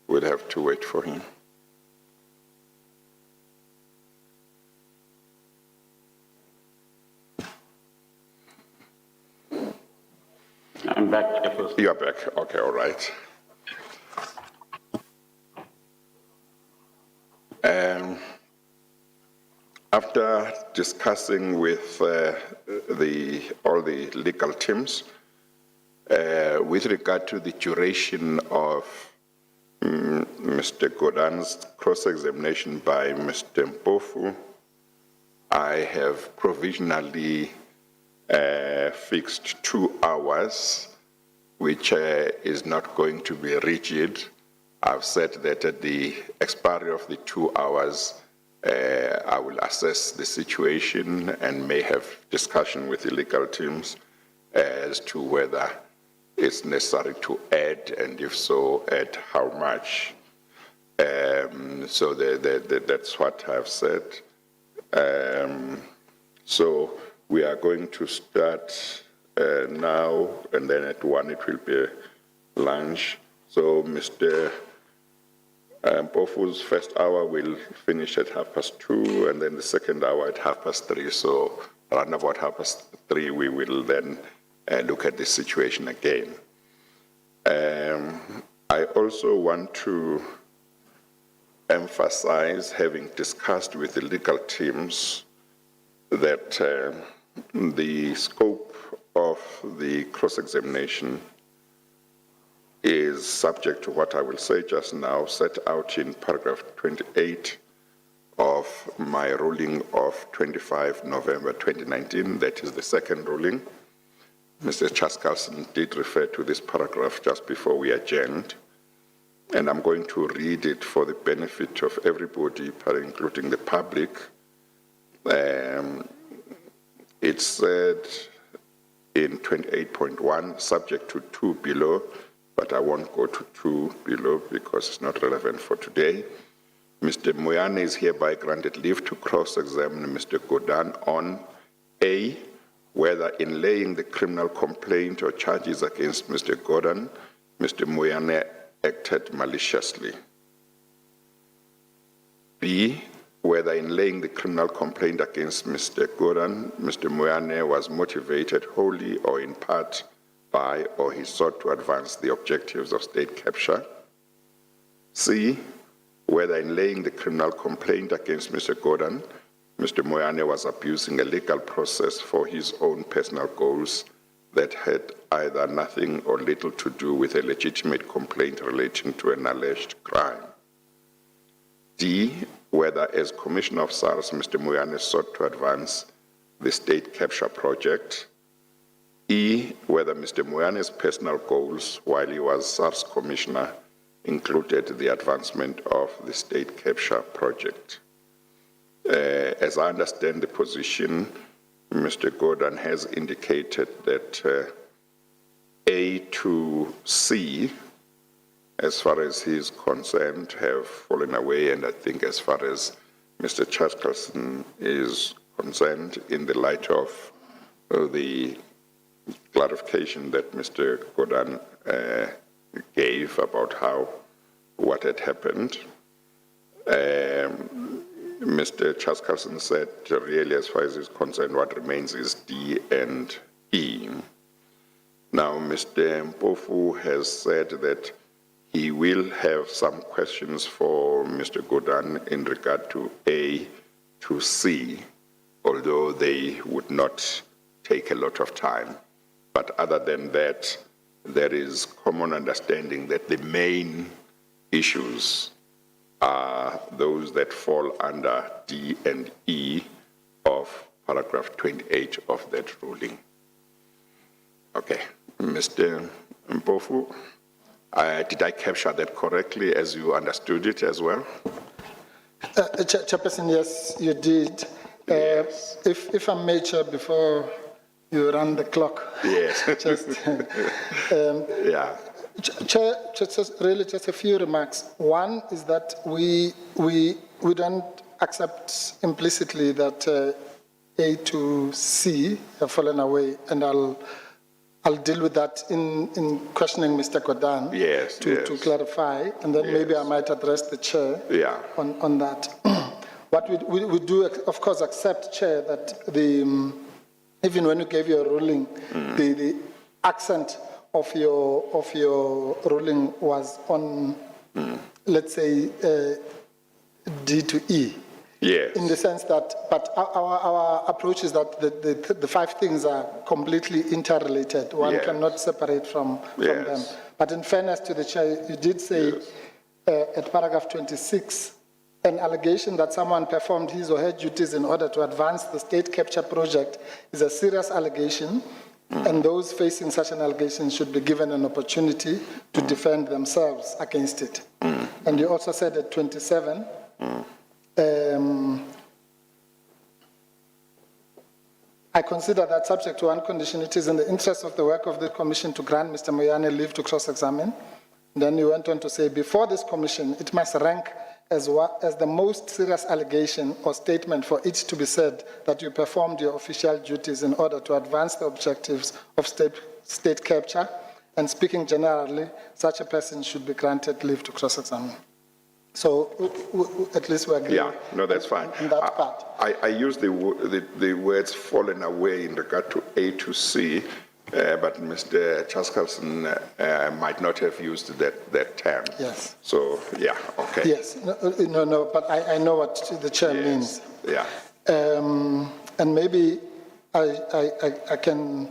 We'll have to wait for him. I'm back, Chairperson. You're back. Okay, all right. After discussing with all the legal teams, with regard to the duration of Mr. Gordhan's cross-examination by Mr. Mpofu, I have provisionally fixed 2 hours, which is not going to be rigid. I've said that at the expiry of the 2 hours, I will assess the situation and may have discussion with the legal teams as to whether it's necessary to add, and if so, add how much. So that's what I've said. So we are going to start now, and then at 1 it will be lunch. So Mr. Mpofu's first hour will finish at 2:30, and then the second hour at 3:30. So around about 3:30, we will then look at the situation again. I also want to emphasize, having discussed with the legal teams, that the scope of the cross-examination is subject to what I will say just now, set out in paragraph 28 of my ruling of 25 November 2019. That is the second ruling. Mr. Chaskalson did refer to this paragraph just before we adjourned, and I'm going to read it for the benefit of everybody, including the public. It said in 28.1, subject to 2 below, but I won't go to 2 below because it's not relevant for today. Mr. Moyane is hereby granted leave to cross-examine Mr. Gordhan on A, whether in laying the criminal complaint or charges against Mr. Gordhan, Mr. Moyane acted maliciously. B, whether in laying the criminal complaint against Mr. Gordhan, Mr. Moyane was motivated wholly or in part by or he sought to advance the objectives of state capture. C, whether in laying the criminal complaint against Mr. Gordhan, Mr. Moyane was abusing a legal process for his own personal goals that had either nothing or little to do with a legitimate complaint relating to an alleged crime. D, whether as Commissioner of SARS, Mr. Moyane sought to advance the state capture project. E, whether Mr. Moyane's personal goals while he was SARS Commissioner included the advancement of the state capture project. As I understand the position, Mr. Gordhan has indicated that A to C, as far as he is concerned, have fallen away, and I think as far as Mr. Chaskalson is concerned, in the light of the clarification that Mr. Gordhan gave about what had happened, Mr. Chaskalson said really as far as he's concerned what remains is D and E. Now Mr. Mpofu has said that he will have some questions for Mr. Gordhan in regard to A to C, although they would not take a lot of time. But other than that, there is common understanding that the main issues are those that fall under D and E of paragraph 28 of that ruling. Okay, Mr. Mpofu, did I capture that correctly as you understood it as well? Chairperson, yes, you did. Yes. If I may, Chair, before you run the clock. Yes. Just, Yeah. Chair, just a few remarks. One is that we don't accept implicitly that A to C have fallen away, and I'll I'll deal with that in questioning Mr. Gordhan. Yes, To clarify, and then maybe I might address the chair on that. What we do, of course, accept, Chair, that even when you gave your ruling, the accent of your ruling was on, let's say, D to E. Yes. In the sense that, but our approach is that the five things are completely interrelated. One cannot separate from them. But in fairness to the chair, you did say at paragraph 26, an allegation that someone performed his or her duties in order to advance the state capture project is a serious allegation, and those facing such an allegation should be given an opportunity to defend themselves against it. And you also said at 27, I consider that subject to one condition, it is in the interest of the work of the commission to grant Mr. Moyane leave to cross-examine. Then you went on to say, before this commission, it must rank as the most serious allegation or statement for it to be said that you performed your official duties in order to advance the objectives of state capture, and speaking generally, such a person should be granted leave to cross-examine. So at least we agree. Yeah, no, that's fine. In that part. I use the words fallen away in regard to A to C, but Mr. Chaskalson might not have used that term. Yes. So, yeah, okay. Yes, no, but I know what the chair means. Yeah. And maybe I can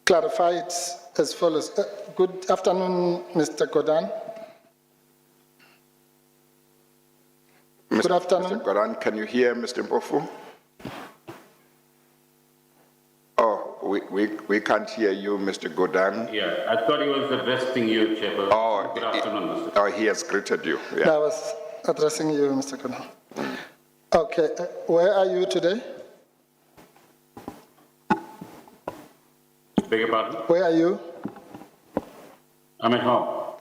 clarify it as follows. Good afternoon, Mr. Gordhan. Good afternoon. Mr. Gordhan, can you hear Mr. Mpofu? Oh, we can't hear you, Mr. Gordhan. Yeah, I thought he was addressing you, Chairperson. Oh, good afternoon, Mr. Oh, he has greeted you. Yeah. I was addressing you, Mr. Gordhan. Okay, where are you today? Beg your pardon? Where are you? I'm at home.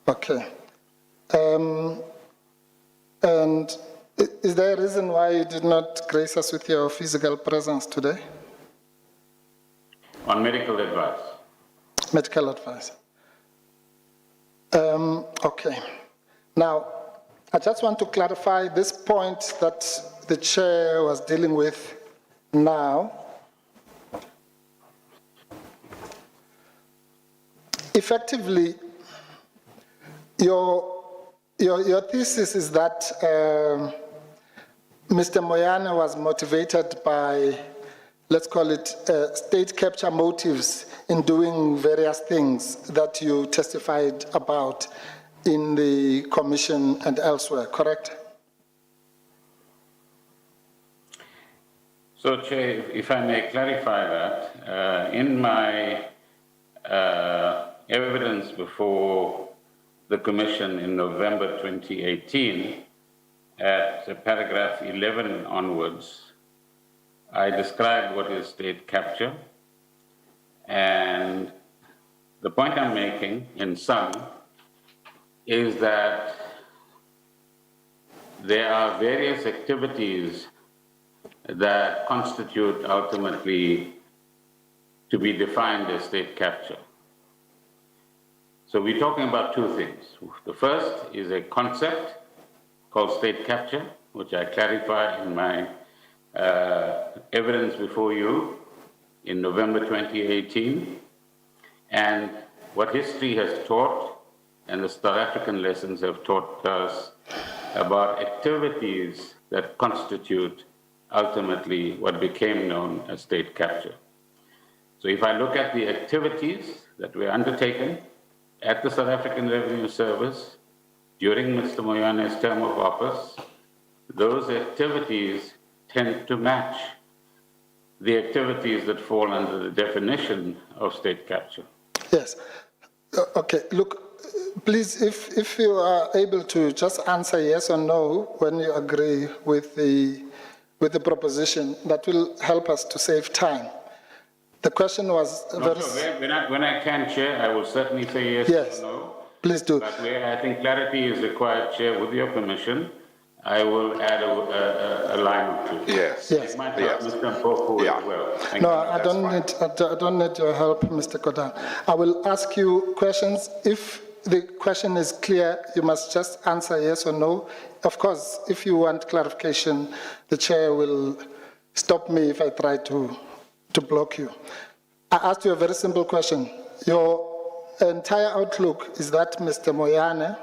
Okay. And is there a reason why you did not grace us with your physical presence today? On medical advice. Medical advice. Okay. Now, I just want to clarify this point that the chair was dealing with now. Effectively, your thesis is that Mr. Moyane was motivated by, let's call it, state capture motives in doing various things that you testified about in the commission and elsewhere, correct? So, Chair, if I may clarify that, in my evidence before the Commission in November 2018, at paragraph 11 onwards, I described what is state capture, and the point I'm making, in sum, is that there are various activities that constitute ultimately to be defined as state capture. So we're talking about two things. The first is a concept called state capture, which I clarified in my evidence before you in November 2018, and what history has taught and the South African lessons have taught us about activities that constitute ultimately what became known as state capture. So if I look at the activities that were undertaken at the South African Revenue Service during Mr. Moyane's term of office, those activities tend to match the activities that fall under the definition of state capture. Yes. Okay, look, please, if you are able to just answer yes or no when you agree with the proposition, that will help us to save time. The question was when I can, Chair, I will certainly say yes or no. Please do. But where I think clarity is required, Chair, with your permission, I will add a line or two. Yes. Yes. It might help Mr. Mpofu Yeah. as well. Thank No, you. I don't need your help, Mr. Gordhan. I will ask you questions. If the question is clear, you must just answer yes or no. Of course, if you want clarification, the chair will stop me if I try to block you. I asked you a very simple question. Your entire outlook is that Mr. Moyane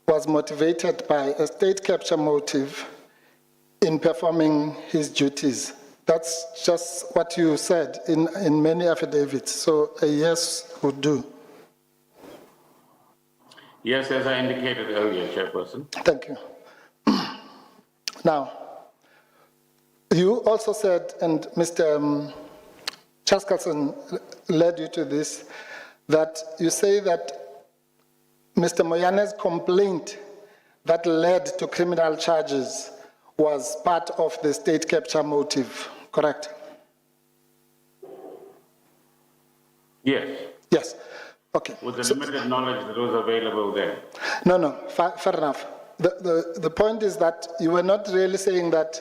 was motivated by a state capture motive in performing his duties. That's just what you said in many affidavits, so a yes would do. Yes, as I indicated earlier, Chairperson. Thank you. Now, you also said, and Mr. Chaskalson led you to this, that you say that Mr. Moyane's complaint that led to criminal charges was part of the state capture motive, correct? Yes, Yes. Okay. with the limited knowledge that was available there. No, fair enough. The point is that you were not really saying that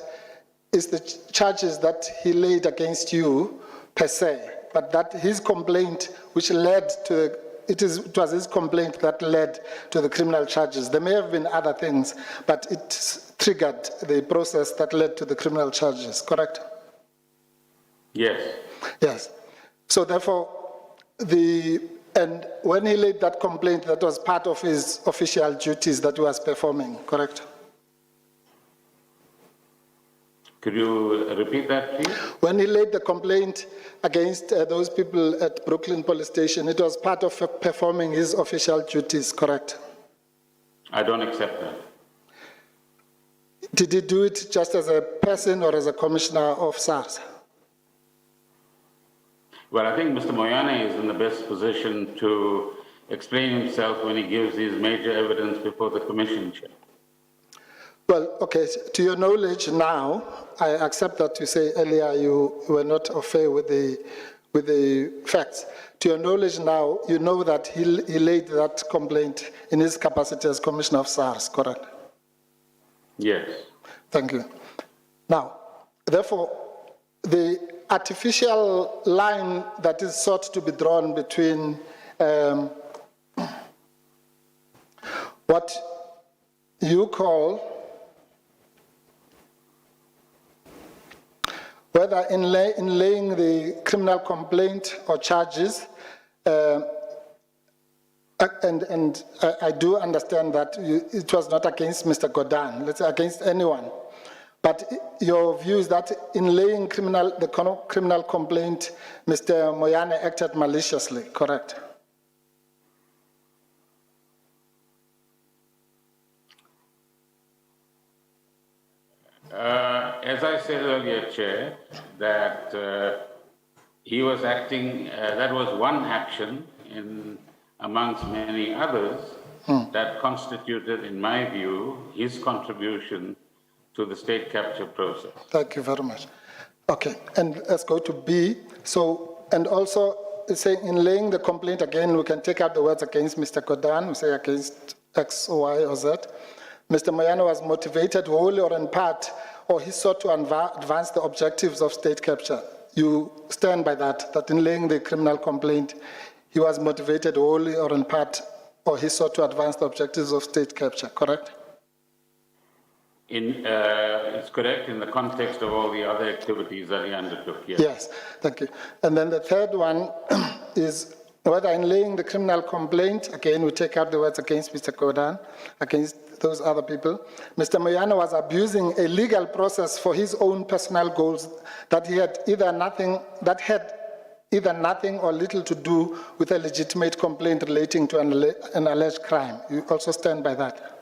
it's the charges that he laid against you per se, but that his complaint, which led to, it was his complaint that led to the criminal charges. There may have been other things, but it triggered the process that led to the criminal charges, correct? Yes, Yes. So therefore, and when he laid that complaint, that was part of his official duties that he was performing, correct? could you repeat that, please? When he laid the complaint against those people at Brooklyn Police Station, it was part of performing his official duties, correct? I don't accept that. Did he do it just as a person or as a commissioner of SARS? Well, I think Mr. Moyane is in the best position to explain himself when he gives his major evidence before the Commission Chair. Well, okay, to your knowledge now, I accept that you say earlier you were not au fait with the facts. To your knowledge now, you know that he laid that complaint in his capacity as Commissioner of SARS, correct? Yes. Thank you. Now, therefore, the artificial line that is sought to be drawn between what you call, whether in laying the criminal complaint or charges, and I do understand that it was not against Mr. Gordhan, let's say against anyone. But your view is that in laying the criminal complaint, Mr. Moyane acted maliciously, correct? As I said earlier, Chair, that he was acting, that was one action amongst many others that constituted, in my view, his contribution to the state capture process. Thank you very much. Okay, and let's go to B. So, and also saying in laying the complaint again, we can take out the words against Mr. Gordhan, we say against X, Y, or Z. Mr. Moyane was motivated wholly or in part, or he sought to advance the objectives of state capture. You stand by that in laying the criminal complaint, he was motivated wholly or in part, or he sought to advance the objectives of state capture, correct? It's correct in the context of all the other activities that he undertook, yes. Yes, thank you. And then the third one is whether in laying the criminal complaint, again, we take out the words against Mr. Gordhan, against those other people, Mr. Moyane was abusing a legal process for his own personal goals that he had either nothing or little to do with a legitimate complaint relating to an alleged crime. You also stand by that?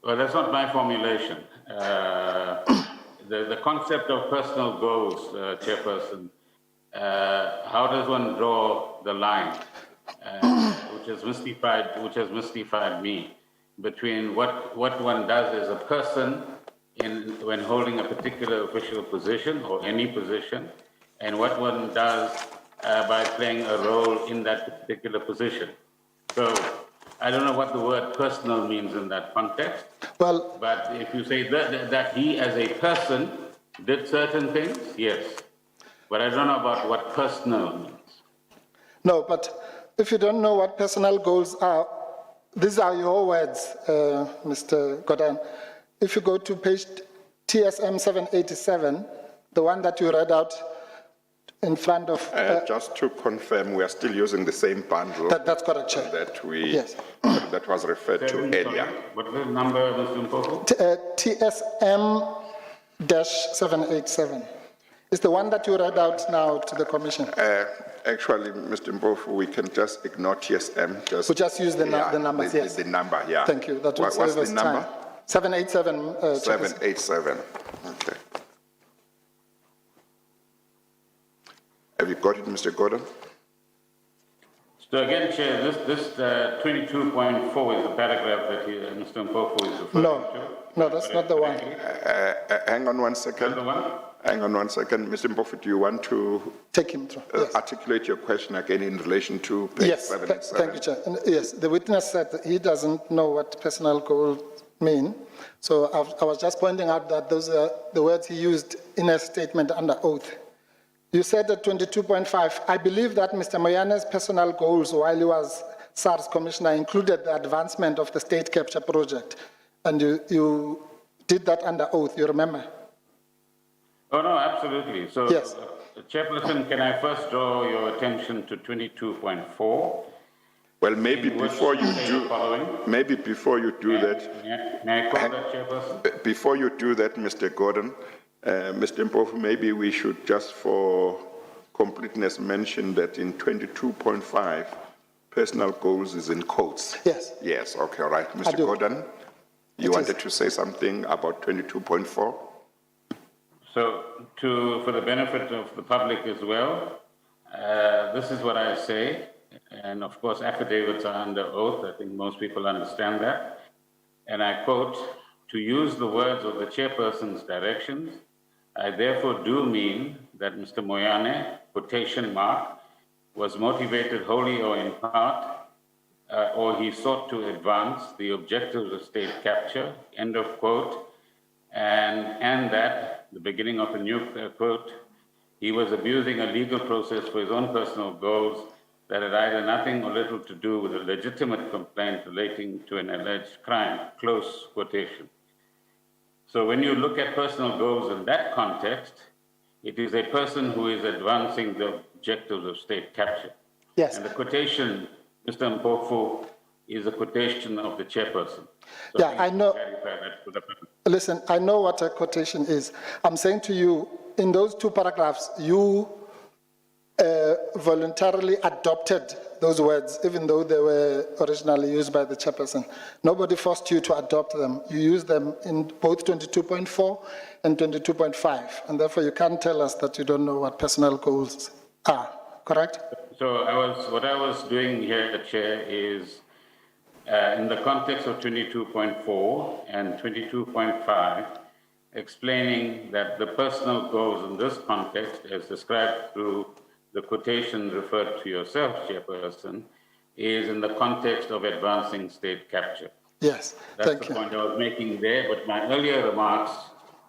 Well, that's not my formulation. The concept of personal goals, Chairperson, how does one draw the line, which has mystified me, between what one does as a person when holding a particular official position or any position, and what one does by playing a role in that particular position. So I don't know what the word personal means in that context, Well, but if you say that he as a person did certain things, yes. But I don't know about what personal means. no, but if you don't know what personal goals are, these are your words, Mr. Gordhan. If you go to page TSM 787, the one that you read out in front of... Just to confirm, we are still using the same bundle that's correct, Chair. that we Yes. that was referred to earlier. What is the number, Mr. Mpofu? TSM-787. It's the one that you read out now to the Commission. Actually, Mr. Mbofu, we can just ignore TSM. We just use the numbers, yes. The number, yeah. Thank you. That will What's save the us number? time. 787. Chairperson. 787. Okay. Have you got it, Mr. Gordhan? So again, Chair, this 22.4 is the paragraph that Mr. Mpofu is referring to. No, that's not the one. Hang on one second. Another one? Hang on one second. Mr. Mbofu, do you want to Take him through. Yes. articulate your question again in relation to page Yes, 787? thank you, Chair. And yes, the witness said that he doesn't know what personal goals mean. So I was just pointing out that those are the words he used in a statement under oath. You said that 22.5. I believe that Mr. Moyane's personal goals while he was SARS Commissioner included the advancement of the state capture project. And you did that under oath, you remember? Oh, no, absolutely. So, Yes. Chairperson, can I first draw your attention to 22.4? Well, maybe In which before you say do, the following. maybe before you do that, May I call that, Chairperson? before you do that, Mr. Gordhan, Mr. Mpofu, maybe we should just for completeness mention that in 22.5, personal goals is in quotes. Yes. Yes, okay, all right. I Mr. do. Gordhan, you It wanted is. to say something about 22.4? So, for the benefit of the public as well, this is what I say, and of course affidavits are under oath, I think most people understand that, and I quote, "To use the words of the chairperson's directions, I therefore do mean that Mr. Moyane, quotation mark, was motivated wholly or in part, or he sought to advance the objectives of state capture," end of quote, and that, the beginning of a new quote, he was abusing a legal process for his own personal goals that had either nothing or little to do with a legitimate complaint relating to an alleged crime, close quotation. So when you look at personal goals in that context, it is a person who is advancing the objectives of state capture. Yes. And the quotation, Mr. Mpofu, is a quotation of the chairperson. So Yeah, I know. clarify that to the public. Listen, I know what a quotation is. I'm saying to you, in those two paragraphs, you voluntarily adopted those words, even though they were originally used by the chairperson. Nobody forced you to adopt them. You used them in both 22.4 and 22.5, and therefore you can't tell us that you don't know what personal goals are, correct? So what I was doing here, Chair, is in the context of 22.4 and 22.5, explaining that the personal goals in this context, as described through the quotation referred to yourself, Chairperson, is in the context of advancing state capture. Yes, That's thank the you. point I was making there, but my earlier remarks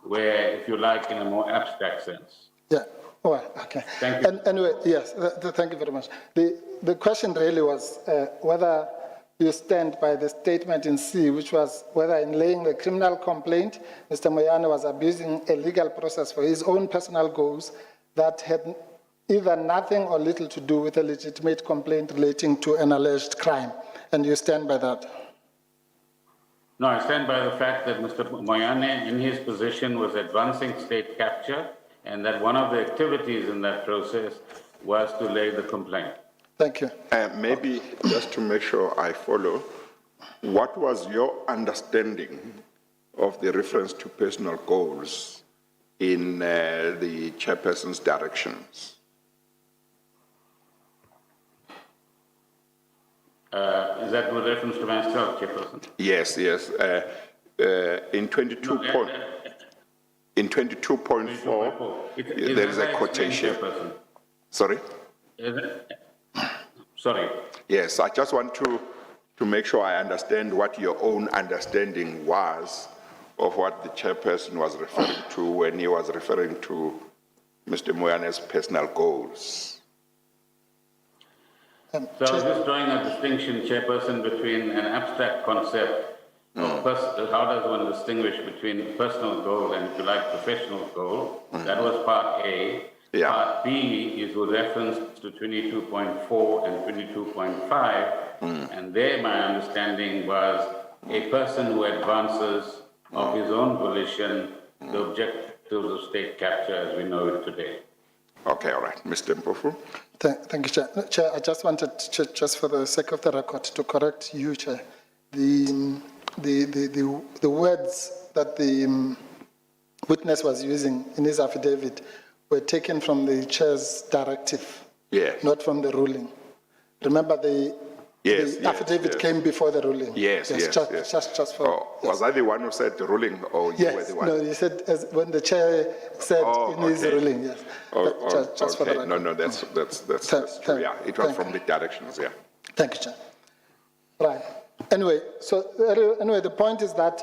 were, if you like, in a more abstract sense. Yeah, well, okay. Thank you. And anyway, yes, thank you very much. The question really was whether you stand by the statement in C, which was whether in laying the criminal complaint, Mr. Moyane was abusing a legal process for his own personal goals that had either nothing or little to do with a legitimate complaint relating to an alleged crime. And you stand by that? No, I stand by the fact that Mr. Moyane, in his position, was advancing state capture, and that one of the activities in that process was to lay the complaint. Thank you. Maybe just to make sure I follow, what was your understanding of the reference to personal goals in the chairperson's directions? Is that with reference to myself, Chairperson? Yes, yes. In 22.4, there is a quotation. Sorry? Sorry. Yes, I just want to to make sure I understand what your own understanding was of what the chairperson was referring to when he was referring to Mr. Moyane's personal goals. So I was just drawing a distinction, Chairperson, between an abstract concept of how does one distinguish between personal goal and, if you like, professional goal. That was part A. Yeah. Part B is with reference to 22.4 and 22.5, and there my understanding was a person who advances of his own volition the objectives of state capture as we know it today. Okay, all right. Mr. Mpofu? Thank you, Chair. Chair, I just wanted, just for the sake of the record, to correct you, Chair. The words that the witness was using in his affidavit were taken from the Chair's directive, Yes. not from the ruling. Remember, the affidavit came before the ruling. Yes. Just for... Oh, was I the one who said the ruling, or you were Yes, the one? no, you said when the Chair said in his ruling, yes. Just for the record. No, that's true. Yeah, it was from the directions, yeah. Thank you, Chair. Right. Anyway, the point is that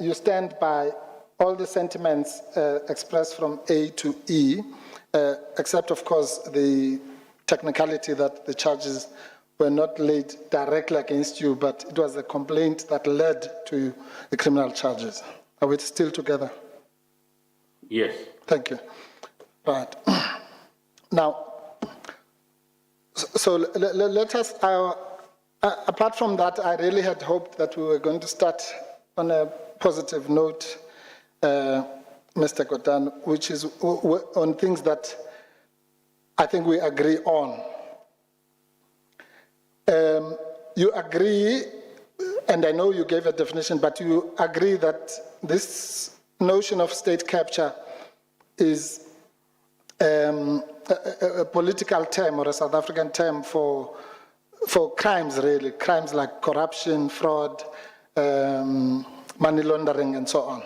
you stand by all the sentiments expressed from A to E, except, of course, the technicality that the charges were not laid directly against you, but it was a complaint that led to the criminal charges. Are we still together? Yes. Thank you. Right. Now, so let us, apart from that, I really had hoped that we were going to start on a positive note, Mr. Gordhan, which is on things that I think we agree on. You agree, and I know you gave a definition, but you agree that this notion of state capture is a political term or a South African term for crimes, really, crimes like corruption, fraud, money laundering, and so on.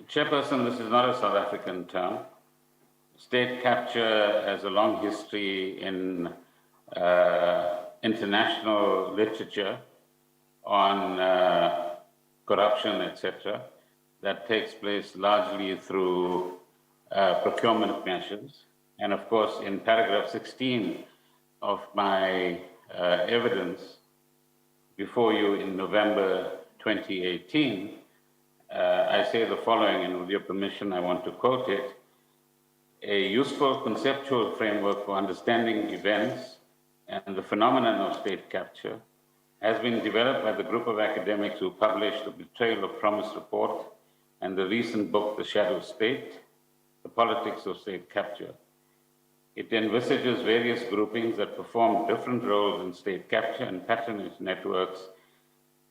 Chairperson, this is not a South African term. State capture has a long history in international literature on corruption, etc., that takes place largely through procurement measures. And of course, in paragraph 16 of my evidence before you in November 2018, I say the following, and with your permission, I want to quote it. A useful conceptual framework for understanding events and the phenomenon of state capture has been developed by the group of academics who published the Betrayal of Promise report and the recent book, The Shadow State, The Politics of State Capture. It envisages various groupings that perform different roles in state capture and patronage networks,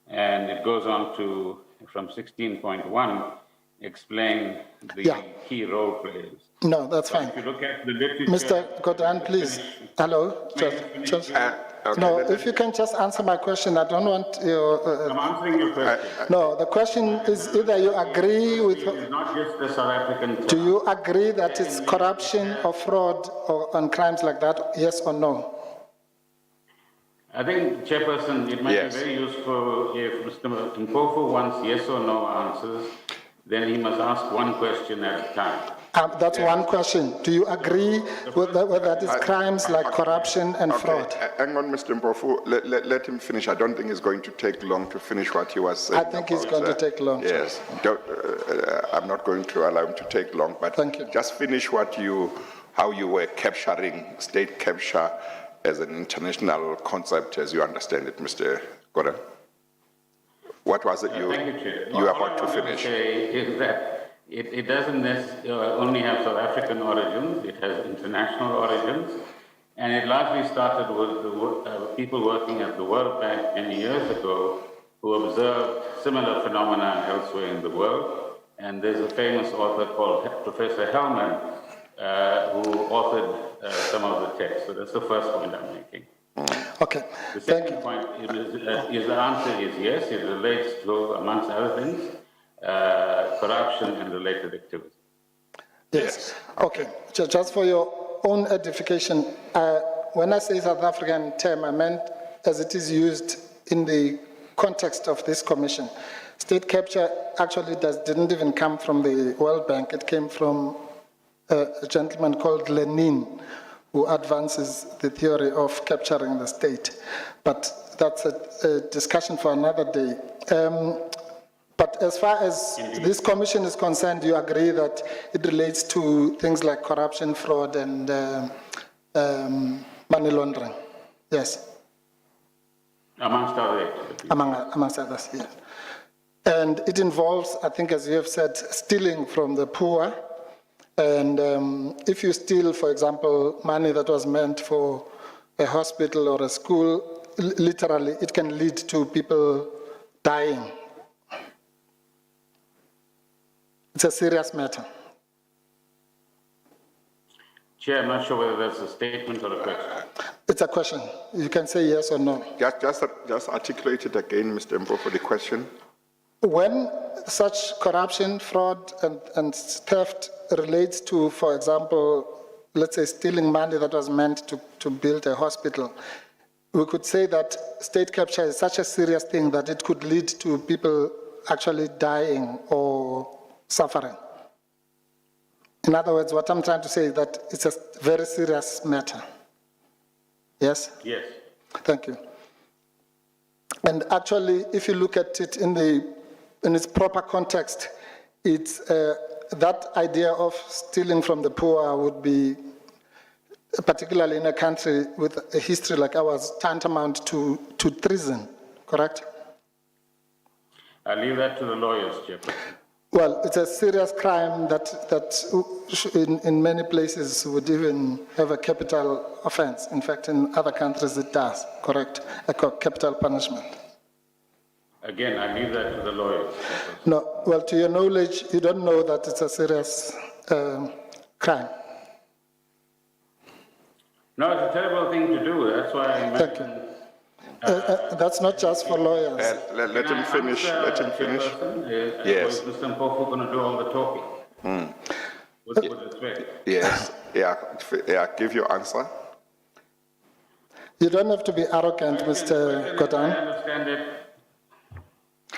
and it goes on to, from 16.1, explain the key role players. No, that's fine. If you look at the literature... Mr. Gordhan, please. Hello? No, if you can just answer my question. I don't want your... I'm answering your question. No, the question is either you agree with... It's not just the South African term. Do you agree that it's corruption or fraud and crimes like that, yes or no? I think, Chairperson, it might be very useful if Mr. Mpofu wants yes or no answers, then he must ask one question at a time. That's one question. Do you agree with whether that is crimes like corruption and fraud? Hang on, Mr. Mpofu. Let him finish. I don't think it's going to take long to finish what he was saying. I think it's going to take long. Yes. I'm not going to allow him to take long, but thank you. Just finish how you were capturing state capture as an international concept as you understand it, Mr. Gordhan. What was it you were about to finish? What I want to say is that it doesn't only have South African origins, it has international origins, and it largely started with the people working at the World Bank many years ago who observed similar phenomena elsewhere in the world. And there's a famous author called Professor Hellman who authored some of the texts. So that's the first point I'm making. Okay. The second point is the answer is yes, it relates to, amongst other things, corruption and related activity. Yes. Okay. Just for your own edification, when I say South African term, I meant as it is used in the context of this commission. State capture actually didn't even come from the World Bank. It came from a gentleman called Lenin, who advances the theory of capturing the state. But that's a discussion for another day. But as far as this commission is concerned, you agree that it relates to things like corruption, fraud, and money laundering? Yes. Amongst others. Amongst others, yes. And it involves, I think, as you have said, stealing from the poor. And if you steal, for example, money that was meant for a hospital or a school, literally, it can lead to people dying. It's a serious matter. Chair, I'm not sure whether that's a statement or a question. It's a question. You can say yes or no. Just articulate it again, Mr. Mpo, for the question. When such corruption, fraud, and theft relates to, for example, let's say stealing money that was meant to build a hospital, we could say that state capture is such a serious thing that it could lead to people actually dying or suffering. In other words, what I'm trying to say is that it's a very serious matter. Yes? Yes. Thank you. And actually, if you look at it in its proper context, it's that idea of stealing from the poor would be, particularly in a country with a history like ours, tantamount to treason, correct? I'll leave that to the lawyers, Chairperson. Well, it's a serious crime that in many places would even have a capital offense. In fact, in other countries it does, correct? A capital punishment. Again, I leave that to the lawyers. No, well, to your knowledge, you don't know that it's a serious crime. No, it's a terrible thing to do. That's why I Thank you. That's not just for lawyers. Let him finish. Let him finish. Yes. Or is Mr. Mpofu going to do all the talking? With respect. Yes. Yeah. Give your answer. You don't have to be arrogant, Mr. Gordhan. I understand it.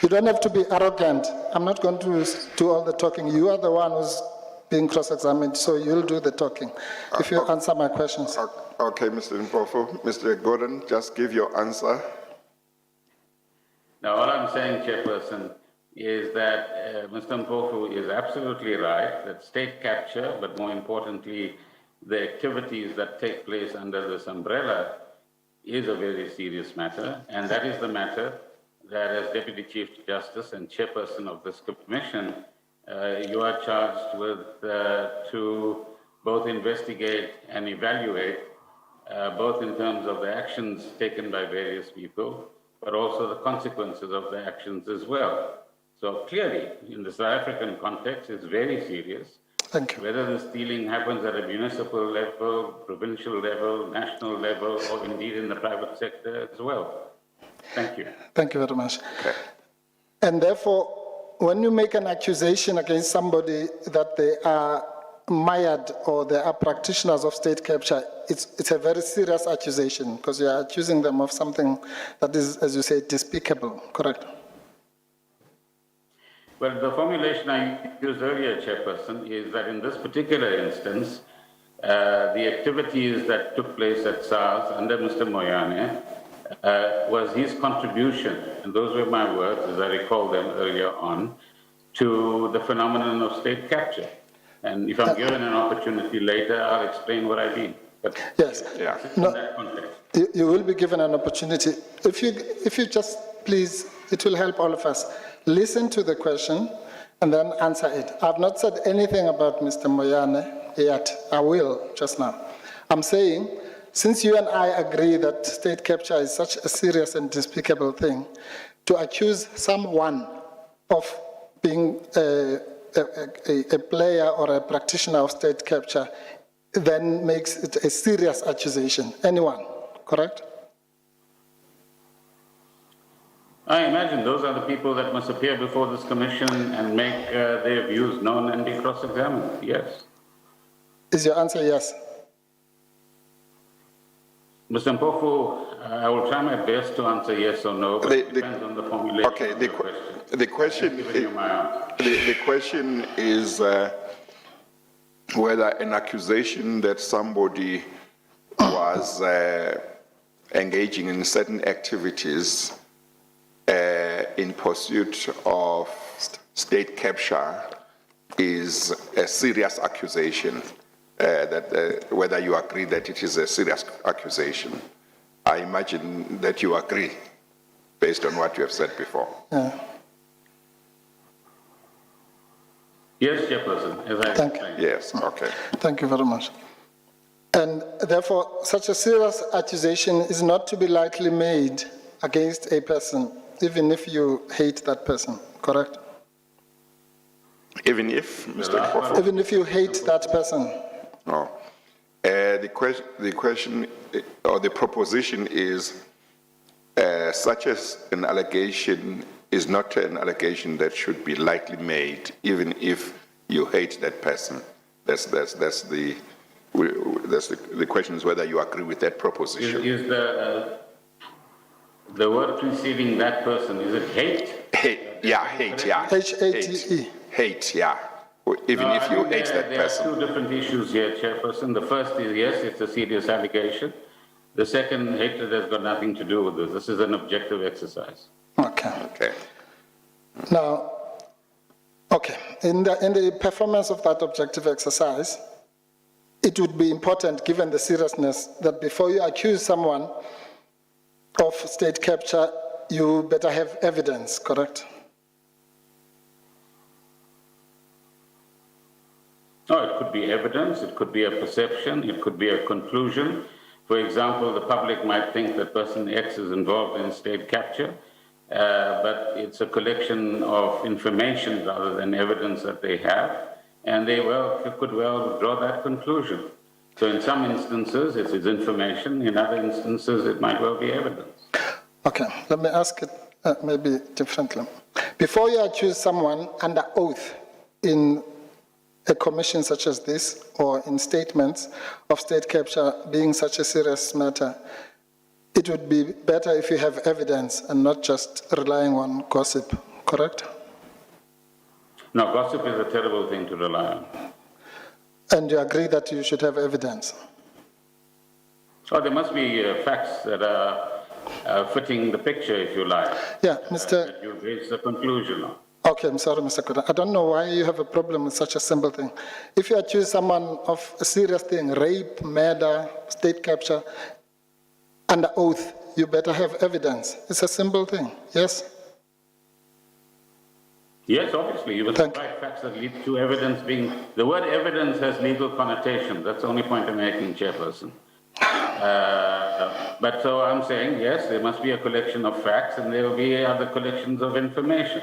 You don't have to be arrogant. I'm not going to do all the talking. You are the one who's being cross-examined, so you'll do the talking if you answer my questions. Okay, Mr. Mpofu. Mr. Gordhan, just give your answer. Now, all I'm saying, Chairperson, is that Mr. Mpofu is absolutely right that state capture, but more importantly, the activities that take place under this umbrella is a very serious matter, and that is the matter that as Deputy Chief Justice and Chairperson of this Commission, you are charged with to both investigate and evaluate, both in terms of the actions taken by various people, but also the consequences of the actions as well. So clearly, in the South African context, it's very serious. Thank you. Whether the stealing happens at a municipal level, provincial level, national level, or indeed in the private sector as well. Thank you. Thank you very much. Okay. And therefore, when you make an accusation against somebody that they are mired or they are practitioners of state capture, it's a very serious accusation because you are accusing them of something that is, as you say, despicable, correct? Well, the formulation I used earlier, Chairperson, is that in this particular instance, the activities that took place at SARS under Mr. Moyane was his contribution, and those were my words as I recall them earlier on, to the phenomenon of state capture. And if I'm given an opportunity later, I'll explain what I mean. But yes. Yeah. No, in that context. you will be given an opportunity. If you just please, it will help all of us. Listen to the question and then answer it. I've not said anything about Mr. Moyane yet. I will just now. I'm saying, since you and I agree that state capture is such a serious and despicable thing, to accuse someone of being a player or a practitioner of state capture then makes it a serious accusation. Anyone, correct? I imagine those are the people that must appear before this commission and make their views known and be cross-examined, yes. Is your answer yes? Mr. Mpofu, I will try my best to answer yes or no, but it depends on the formulation Okay, of your question. the question is whether an accusation that somebody was engaging in certain activities in pursuit of state capture is a serious accusation, whether you agree that it is a serious accusation. I imagine that you agree based on what you have said before. Yes, Chairperson, as I explained. Yes, okay. Thank you very much. And therefore, such a serious accusation is not to be lightly made against a person, even if you hate that person, correct? Even if, Mr. Mpofu? Even if you hate that person. No. The question or the proposition is such as an allegation is not an allegation that should be lightly made, even if you hate that person. That's the question is whether you agree with that proposition. Is the word preceding that person, is it hate? Hate, yeah, hate, yeah. H-A-T-E. Hate, yeah. Even if you hate that person. There are two different issues here, Chairperson. The first is, yes, it's a serious allegation. The second, hatred has got nothing to do with this. This is an objective exercise. Okay. Okay. Now, okay, in the performance of that objective exercise, it would be important, given the seriousness, that before you accuse someone of state capture, you better have evidence, correct? No, it could be evidence, it could be a perception, it could be a conclusion. For example, the public might think that person X is involved in state capture, but it's a collection of information rather than evidence that they have, and they could well draw that conclusion. So in some instances, it is information, in other instances, it might well be evidence. Okay, let me ask it maybe differently. Before you accuse someone under oath in a commission such as this, or in statements of state capture being such a serious matter, it would be better if you have evidence and not just relying on gossip, correct? No, gossip is a terrible thing to rely on. And you agree that you should have evidence? So there must be facts that are fitting the picture, if you like. Yeah, Mr. That you reach the conclusion of. Okay, I'm sorry, Mr. Gordhan. I don't know why you have a problem with such a simple thing. If you accuse someone of a serious thing, rape, murder, state capture, under oath, you better have evidence. It's a simple thing, yes? Yes, obviously, you will provide facts that lead to evidence being... The word evidence has legal connotation. That's the only point I'm making, Chairperson. But so I'm saying, yes, there must be a collection of facts and there will be other collections of information.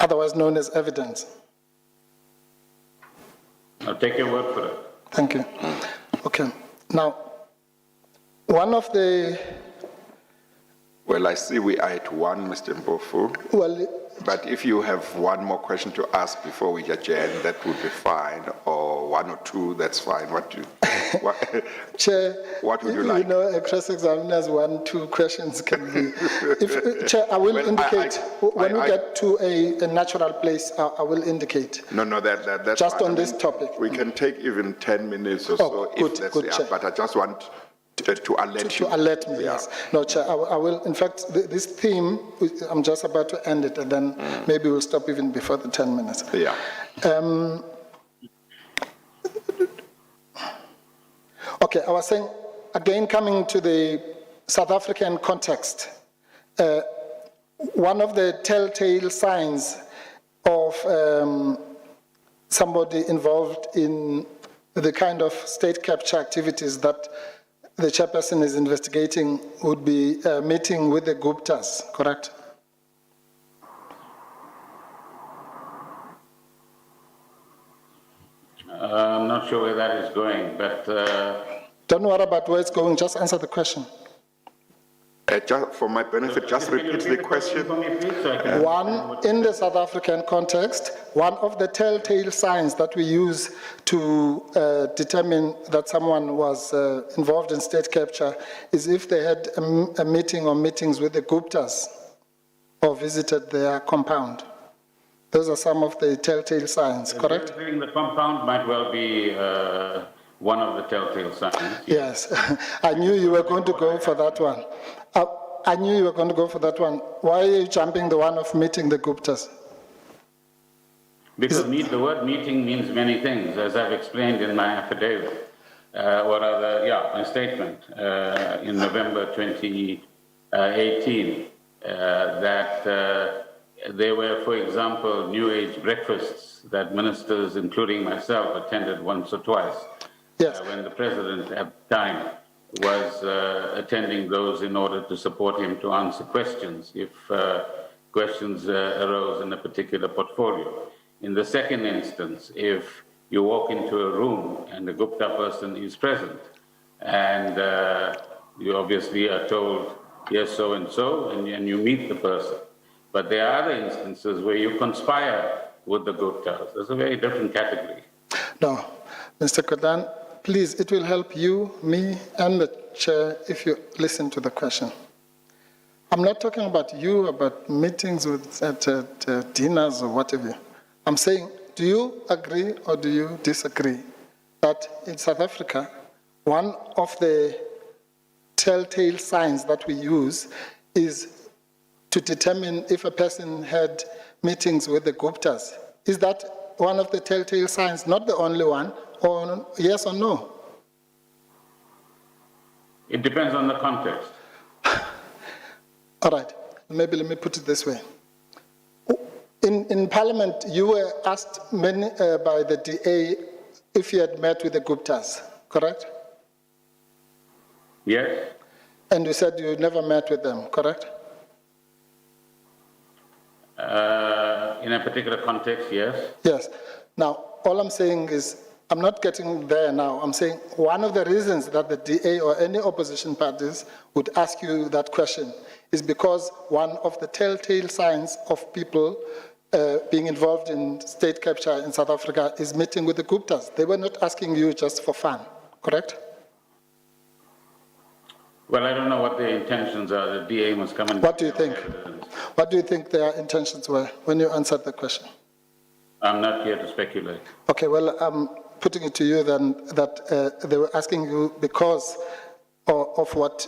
Otherwise known as evidence. I'll take your word for it. Thank you. Okay. Now, one of the... Well, I see we are at one, Mr. Mpofu. Well, but if you have one more question to ask before we adjourn, that would be fine, or one or two, that's fine. Chair, what would you like? You know, a cross-examiner's 1-2 questions can be... Chair, I will indicate, when we get to a natural place, I will indicate. No, that's just fine. on this topic. We can take even 10 minutes or so. Good, if that's, good, yeah, Chair. but I just want to alert you. To alert me, Yeah. yes. No, Chair, I will, in fact, this theme, I'm just about to end it, and then maybe we'll stop even before the 10 minutes. Yeah. Okay, I was saying, again, coming to the South African context, one of the telltale signs of somebody involved in the kind of state capture activities that the chairperson is investigating would be meeting with the Guptas, correct? I'm not sure where that is going, but... Don't worry about where it's going, just answer the question. Just for my benefit, just repeat the question. For me, please, so I can One, in the South African context, one of the telltale signs that we use to determine that someone was involved in state capture is if they had a meeting or meetings with the Guptas or visited their compound. Those are some of the telltale signs, correct? Visiting the compound might well be one of the telltale signs. Yes, I knew you were going to go for that one. I knew you were going to go for that one. Why are you jumping the one of meeting the Guptas? Because the word meeting means many things, as I've explained in my affidavit, or rather, my statement in November 2018, that there were, for example, New Age breakfasts that ministers, including myself, attended once or twice. Yes. When the president at the time was attending those in order to support him to answer questions if questions arose in a particular portfolio. In the second instance, if you walk into a room and the Gupta person is present and you obviously are told, yes, so and so, and you meet the person. But there are other instances where you conspire with the Guptas. That's a very different category. No, Mr. Gordhan, please, it will help you, me, and the chair if you listen to the question. I'm not talking about you, about meetings at dinners or whatever. I'm saying, do you agree or do you disagree that in South Africa, one of the telltale signs that we use is to determine if a person had meetings with the Guptas? Is that one of the telltale signs, not the only one, or yes or no? It depends on the context. All right, maybe let me put it this way. In Parliament, you were asked by the DA if you had met with the Guptas, correct? Yes? And you said you never met with them, correct? In a particular context, yes. Yes. Now, all I'm saying is, I'm not getting there now. I'm saying one of the reasons that the DA or any opposition parties would ask you that question is because one of the telltale signs of people being involved in state capture in South Africa is meeting with the Guptas. They were not asking you just for fun, correct? Well, I don't know what their intentions are. The DA must come and... What do you think? What do you think their intentions were when you answered the question? I'm not here to speculate. Okay, well, I'm putting it to you then that they were asking you because of what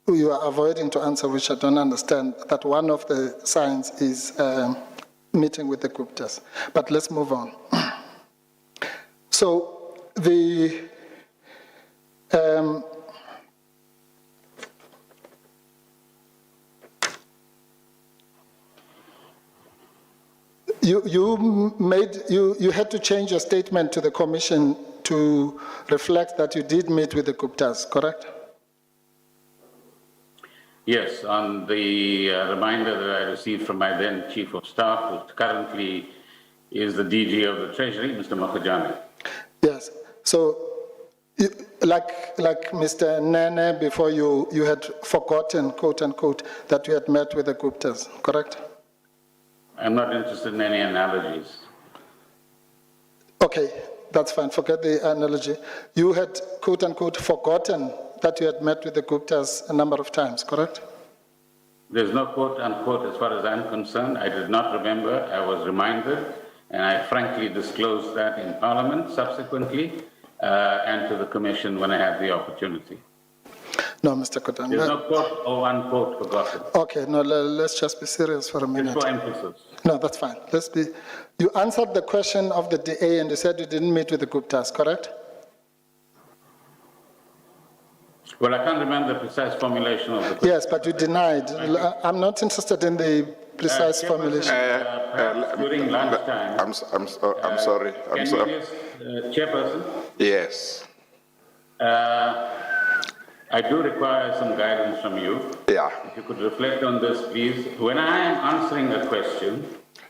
you are avoiding to answer, which I don't understand, that one of the signs is meeting with the Guptas. But let's move on. So the... You had to change your statement to the commission to reflect that you did meet with the Guptas, correct? Yes, on the reminder that I received from my then Chief of Staff, who currently is the DG of the Treasury, Mr. Moyane. Yes, so like Mr. Nene, before you had forgotten, quote unquote, that you had met with the Guptas, correct? I'm not interested in any analogies. Okay, that's fine, forget the analogy. You had, quote unquote, forgotten that you had met with the Guptas a number of times, correct? There's no quote unquote as far as I'm concerned. I did not remember. I was reminded, and I frankly disclosed that in Parliament subsequently and to the Commission when I had the opportunity. No, Mr. Gordhan. There's no quote or unquote forgotten. Okay, no, let's just be serious for a minute. It's for emphasis. No, that's fine. Let's be. You answered the question of the DA and you said you didn't meet with the Guptas, correct? Well, I can't remember the precise formulation of the question. Yes, but you denied. I'm not interested in the precise formulation. During lunchtime. I'm sorry. Can you just, Chairperson? Yes. I do require some guidance from you. Yeah. If you could reflect on this, please. When I am answering a question,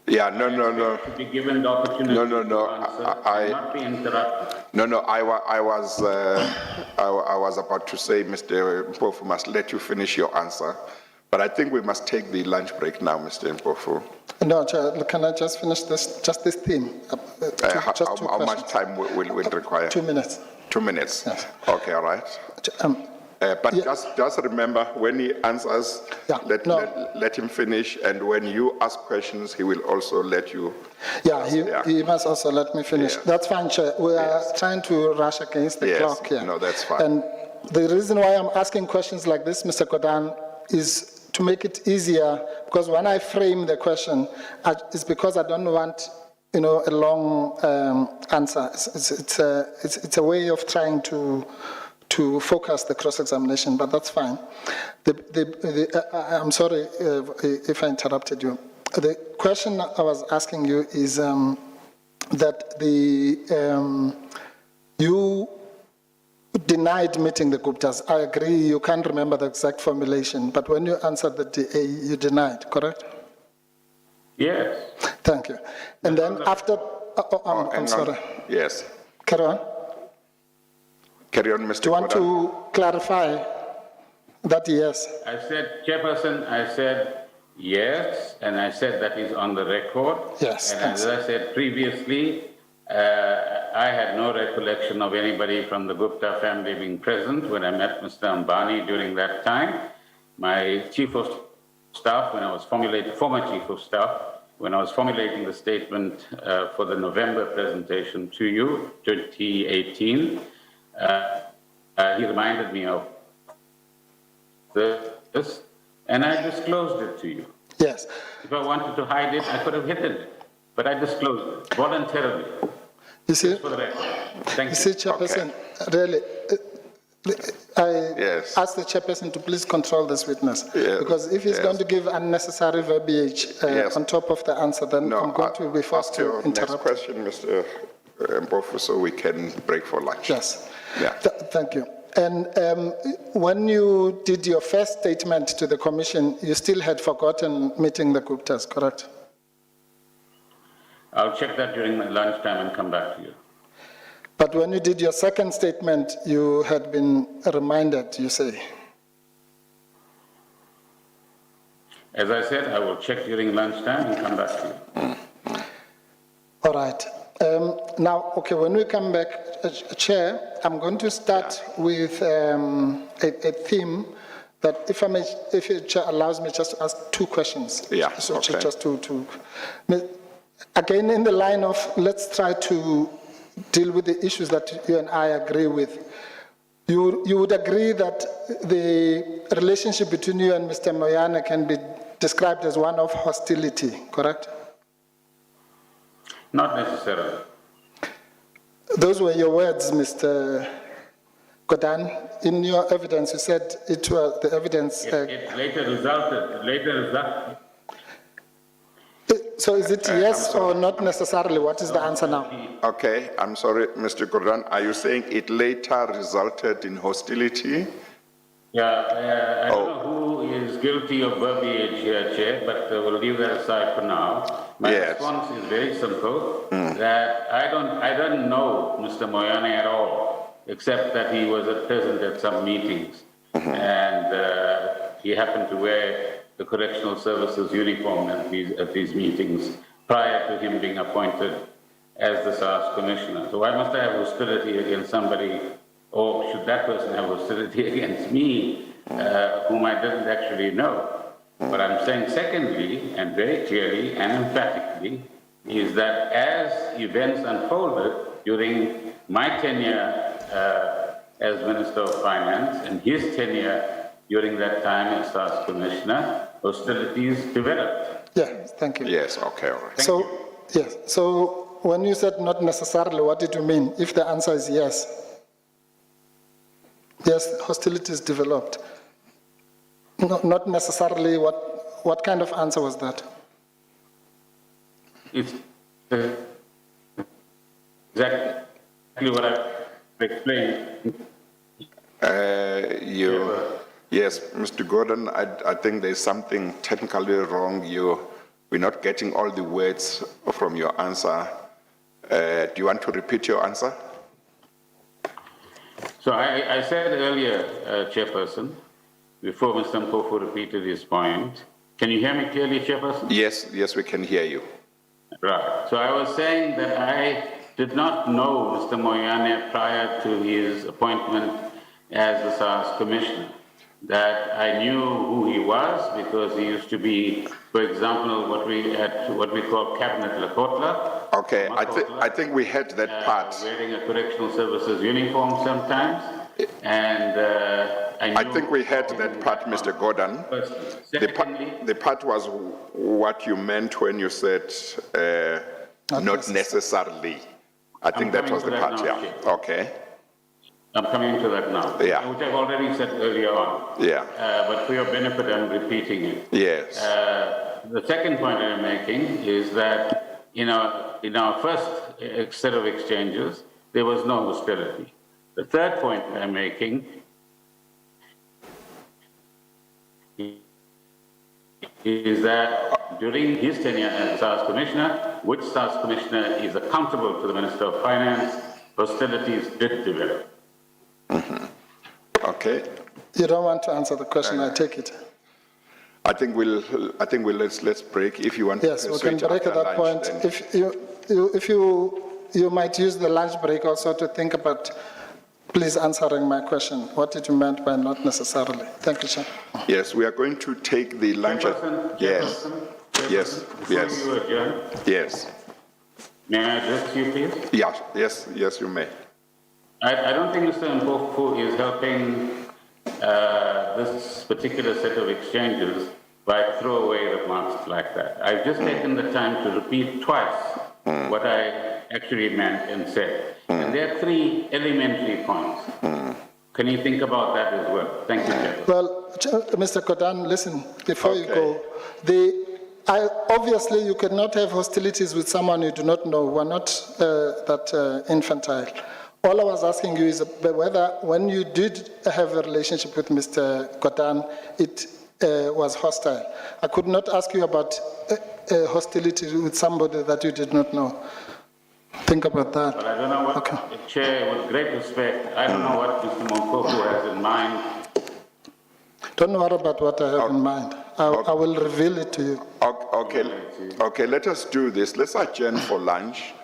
Yeah, no. To be given the opportunity No. to answer and not be interrupted. No, I was about to say, Mr. Mpofu must let you finish your answer, but I think we must take the lunch break now, Mr. Mpofu. No, Chair, can I just finish this theme? How much time will require? 2 minutes. 2 minutes? Yes. Okay, all right. But yeah. just remember, when he answers, Yeah, let him finish, and when you ask questions, he will also let you. Yeah, he must also let me finish. Yes. That's fine, Chair. We are trying to rush against the Yes. clock here. No, that's fine. And the reason why I'm asking questions like this, Mr. Gordhan, is to make it easier, because when I frame the question, it's because I don't want, a long answer. It's a way of trying to focus the cross-examination, but that's fine. I'm sorry if I interrupted you. The question I was asking you is that you denied meeting the Guptas. I agree, you can't remember the exact formulation, but when you answered the DA, you denied, correct? Yes. Thank you. And then after, I'm sorry. Yes. Carry on. Carry on, Mr. Do you want to clarify that yes? I said, Chairperson, I said yes, and I said that is on the record. Yes, And thanks. as I said previously, I had no recollection of anybody from the Gupta family being present when I met Mr. Ambani during that time. My chief of staff, former chief of staff, when I was formulating the statement for the November presentation to you, 2018, he reminded me of this, and I disclosed it to you. Yes. If I wanted to hide it, I could have hidden it, but I disclosed it voluntarily. You see, For the record. Thank you. you see, Chairperson, really, I Yes. ask the Chairperson to please control this witness. Yes. Because if he's Yes. going to give unnecessary verbiage Yes. on top of the answer, then I'm going to be forced ask to your interrupt. next question, Mr. Mpofu, so we can break for lunch. Yes. Yeah. Thank you. And when you did your first statement to the Commission, you still had forgotten meeting the Guptas, correct? I'll check that during my lunchtime and come back to you. But when you did your second statement, you had been reminded, you say. As I said, I will check during lunchtime and come back to you. All right. Now, okay, when we come back, Chair, I'm going to start with a theme that, if your Chair allows me just to ask 2 questions. Yeah, So okay. just again, in the line of, let's try to deal with the issues that you and I agree with. You would agree that the relationship between you and Mr. Moyane can be described as one of hostility, correct? Not necessarily. Those were your words, Mr. Gordhan. In your evidence, you said it was the evidence. It later resulted. So is it yes or not necessarily? What is the answer now? Okay, I'm sorry, Mr. Gordhan. Are you saying it later resulted in hostility? Yeah, I don't know who is guilty of verbiage here, Chair, but we'll leave that aside for now. My Yes. response is very simple, that I don't know Mr. Moyane at all, except that he was present at some meetings. And he happened to wear the Correctional Services uniform at these meetings prior to him being appointed as the SARS Commissioner. So why must I have hostility against somebody, or should that person have hostility against me, whom I didn't actually know? But I'm saying secondly, and very clearly and emphatically, is that as events unfolded during my tenure as Minister of Finance and his tenure during that time as SARS Commissioner, hostilities developed. Yeah, thank you. Yes, okay, all right. Yes. So when you said not necessarily, what did you mean? If the answer is yes. Yes, hostilities developed. No, not necessarily. What kind of answer was that? It's exactly what I explained. Yes, Mr. Gordhan, I think there's something technically wrong. We're not getting all the words from your answer. Do you want to repeat your answer? So I said earlier, Chairperson, before Mr. Mpofu repeated his point. Can you hear me clearly, Chairperson? Yes, we can hear you. Right. So I was saying that I did not know Mr. Moyane prior to his appointment as the SARS Commissioner. That I knew who he was because he used to be, for example, what we call Cabinet Lakotla. Okay, I think we had that part. Wearing a correctional services uniform sometimes, and I think we had that part, Mr. Gordhan. The part was what you meant when you said not necessarily. I think that was the part, yeah. Okay. I'm coming to that now. Yeah. Which I've already said earlier on. Yeah. But for your benefit, I'm repeating it. Yes. The second point I'm making is that in our first set of exchanges, there was no hostility. The third point I'm making is that during his tenure as SARS Commissioner, which SARS Commissioner is accountable to the Minister of Finance, hostilities did develop. Okay. You don't want to answer the question, I take it. I think let's break if you want. Yes, we can break at that point. Then. If you might use the lunch break also to think about, please answering my question. What did you meant by not necessarily? Thank you, Chair. Yes, we are going to take the lunch. Yes. Yes. Yes. You adjourn, Yes. may I address you, please? Yes, you may. I don't think Mr. Mpofu is helping this particular set of exchanges by throwaway remarks like that. I've just taken the time to repeat twice what I actually meant and said. And there are three elementary points. Can you think about that as well? Thank you, Chair. Well, Mr. Gordhan, listen, before you go, obviously you cannot have hostilities with someone you do not know. We're not that infantile. All I was asking you is whether when you did have a relationship with Mr. Gordhan, it was hostile. I could not ask you about hostility with somebody that you did not know. Think about that. But I don't know what, Chair, with great respect, I don't know what Mr. Mpofu has in mind. Don't worry about what I have in mind. I will reveal it to you. Okay, let us do this. Let's adjourn for lunch.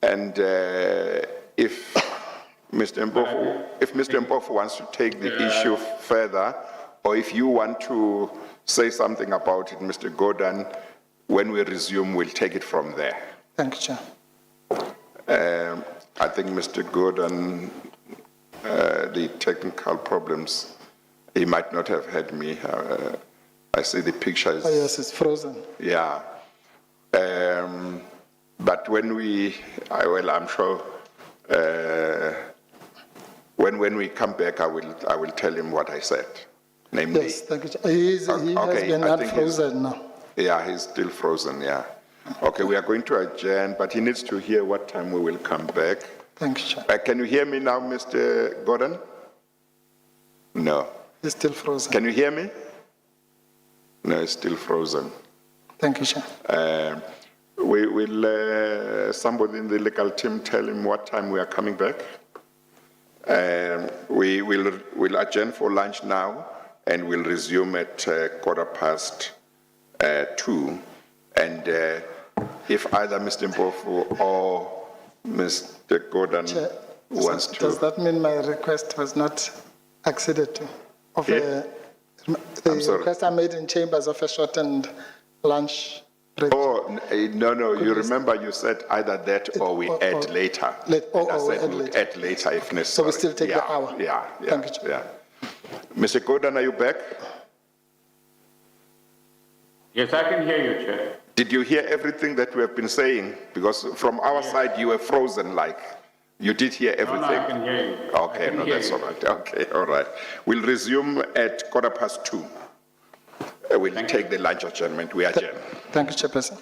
And if Mr. Mpofu wants to take the issue further, or if you want to say something about it, Mr. Gordhan, when we resume, we'll take it from there. Thank you, Chair. I think Mr. Gordhan, the technical problems, he might not have had me. I see the picture is... Oh, yes, it's frozen. Yeah. But when I'm sure, when we come back, I will tell him what I said. Namely... Yes, thank you, Chair. He has been unfrozen now. Yeah, he's still frozen, yeah. Okay, we are going to adjourn, but he needs to hear what time we will come back. Thank you, Chair. Can you hear me now, Mr. Gordhan? No. It's still frozen. Can you hear me? No, it's still frozen. Thank you, Chair. Will somebody in the legal team tell him what time we are coming back? We'll adjourn for lunch now, and we'll resume at 2:15. And if either Mr. Mpofu or Mr. Gordhan Chair, wants to... Does that mean my request was not acceded to? The request I made in chambers of a shortened lunch break. Oh, no, you remember you said either that or we add later. I said we'll add later if necessary. So we still take the hour? Yeah. Thank you, Chair. Yeah. Mr. Gordhan, are you back? Yes, I can hear you, Chair. Did you hear everything that we have been saying? Because from our side, you were frozen like. You did hear everything? No, I can hear you. Okay, no, that's all right. Okay, all right. We'll resume at 2:15. We'll take the lunch adjournment. We adjourn. Thank you, Chairperson.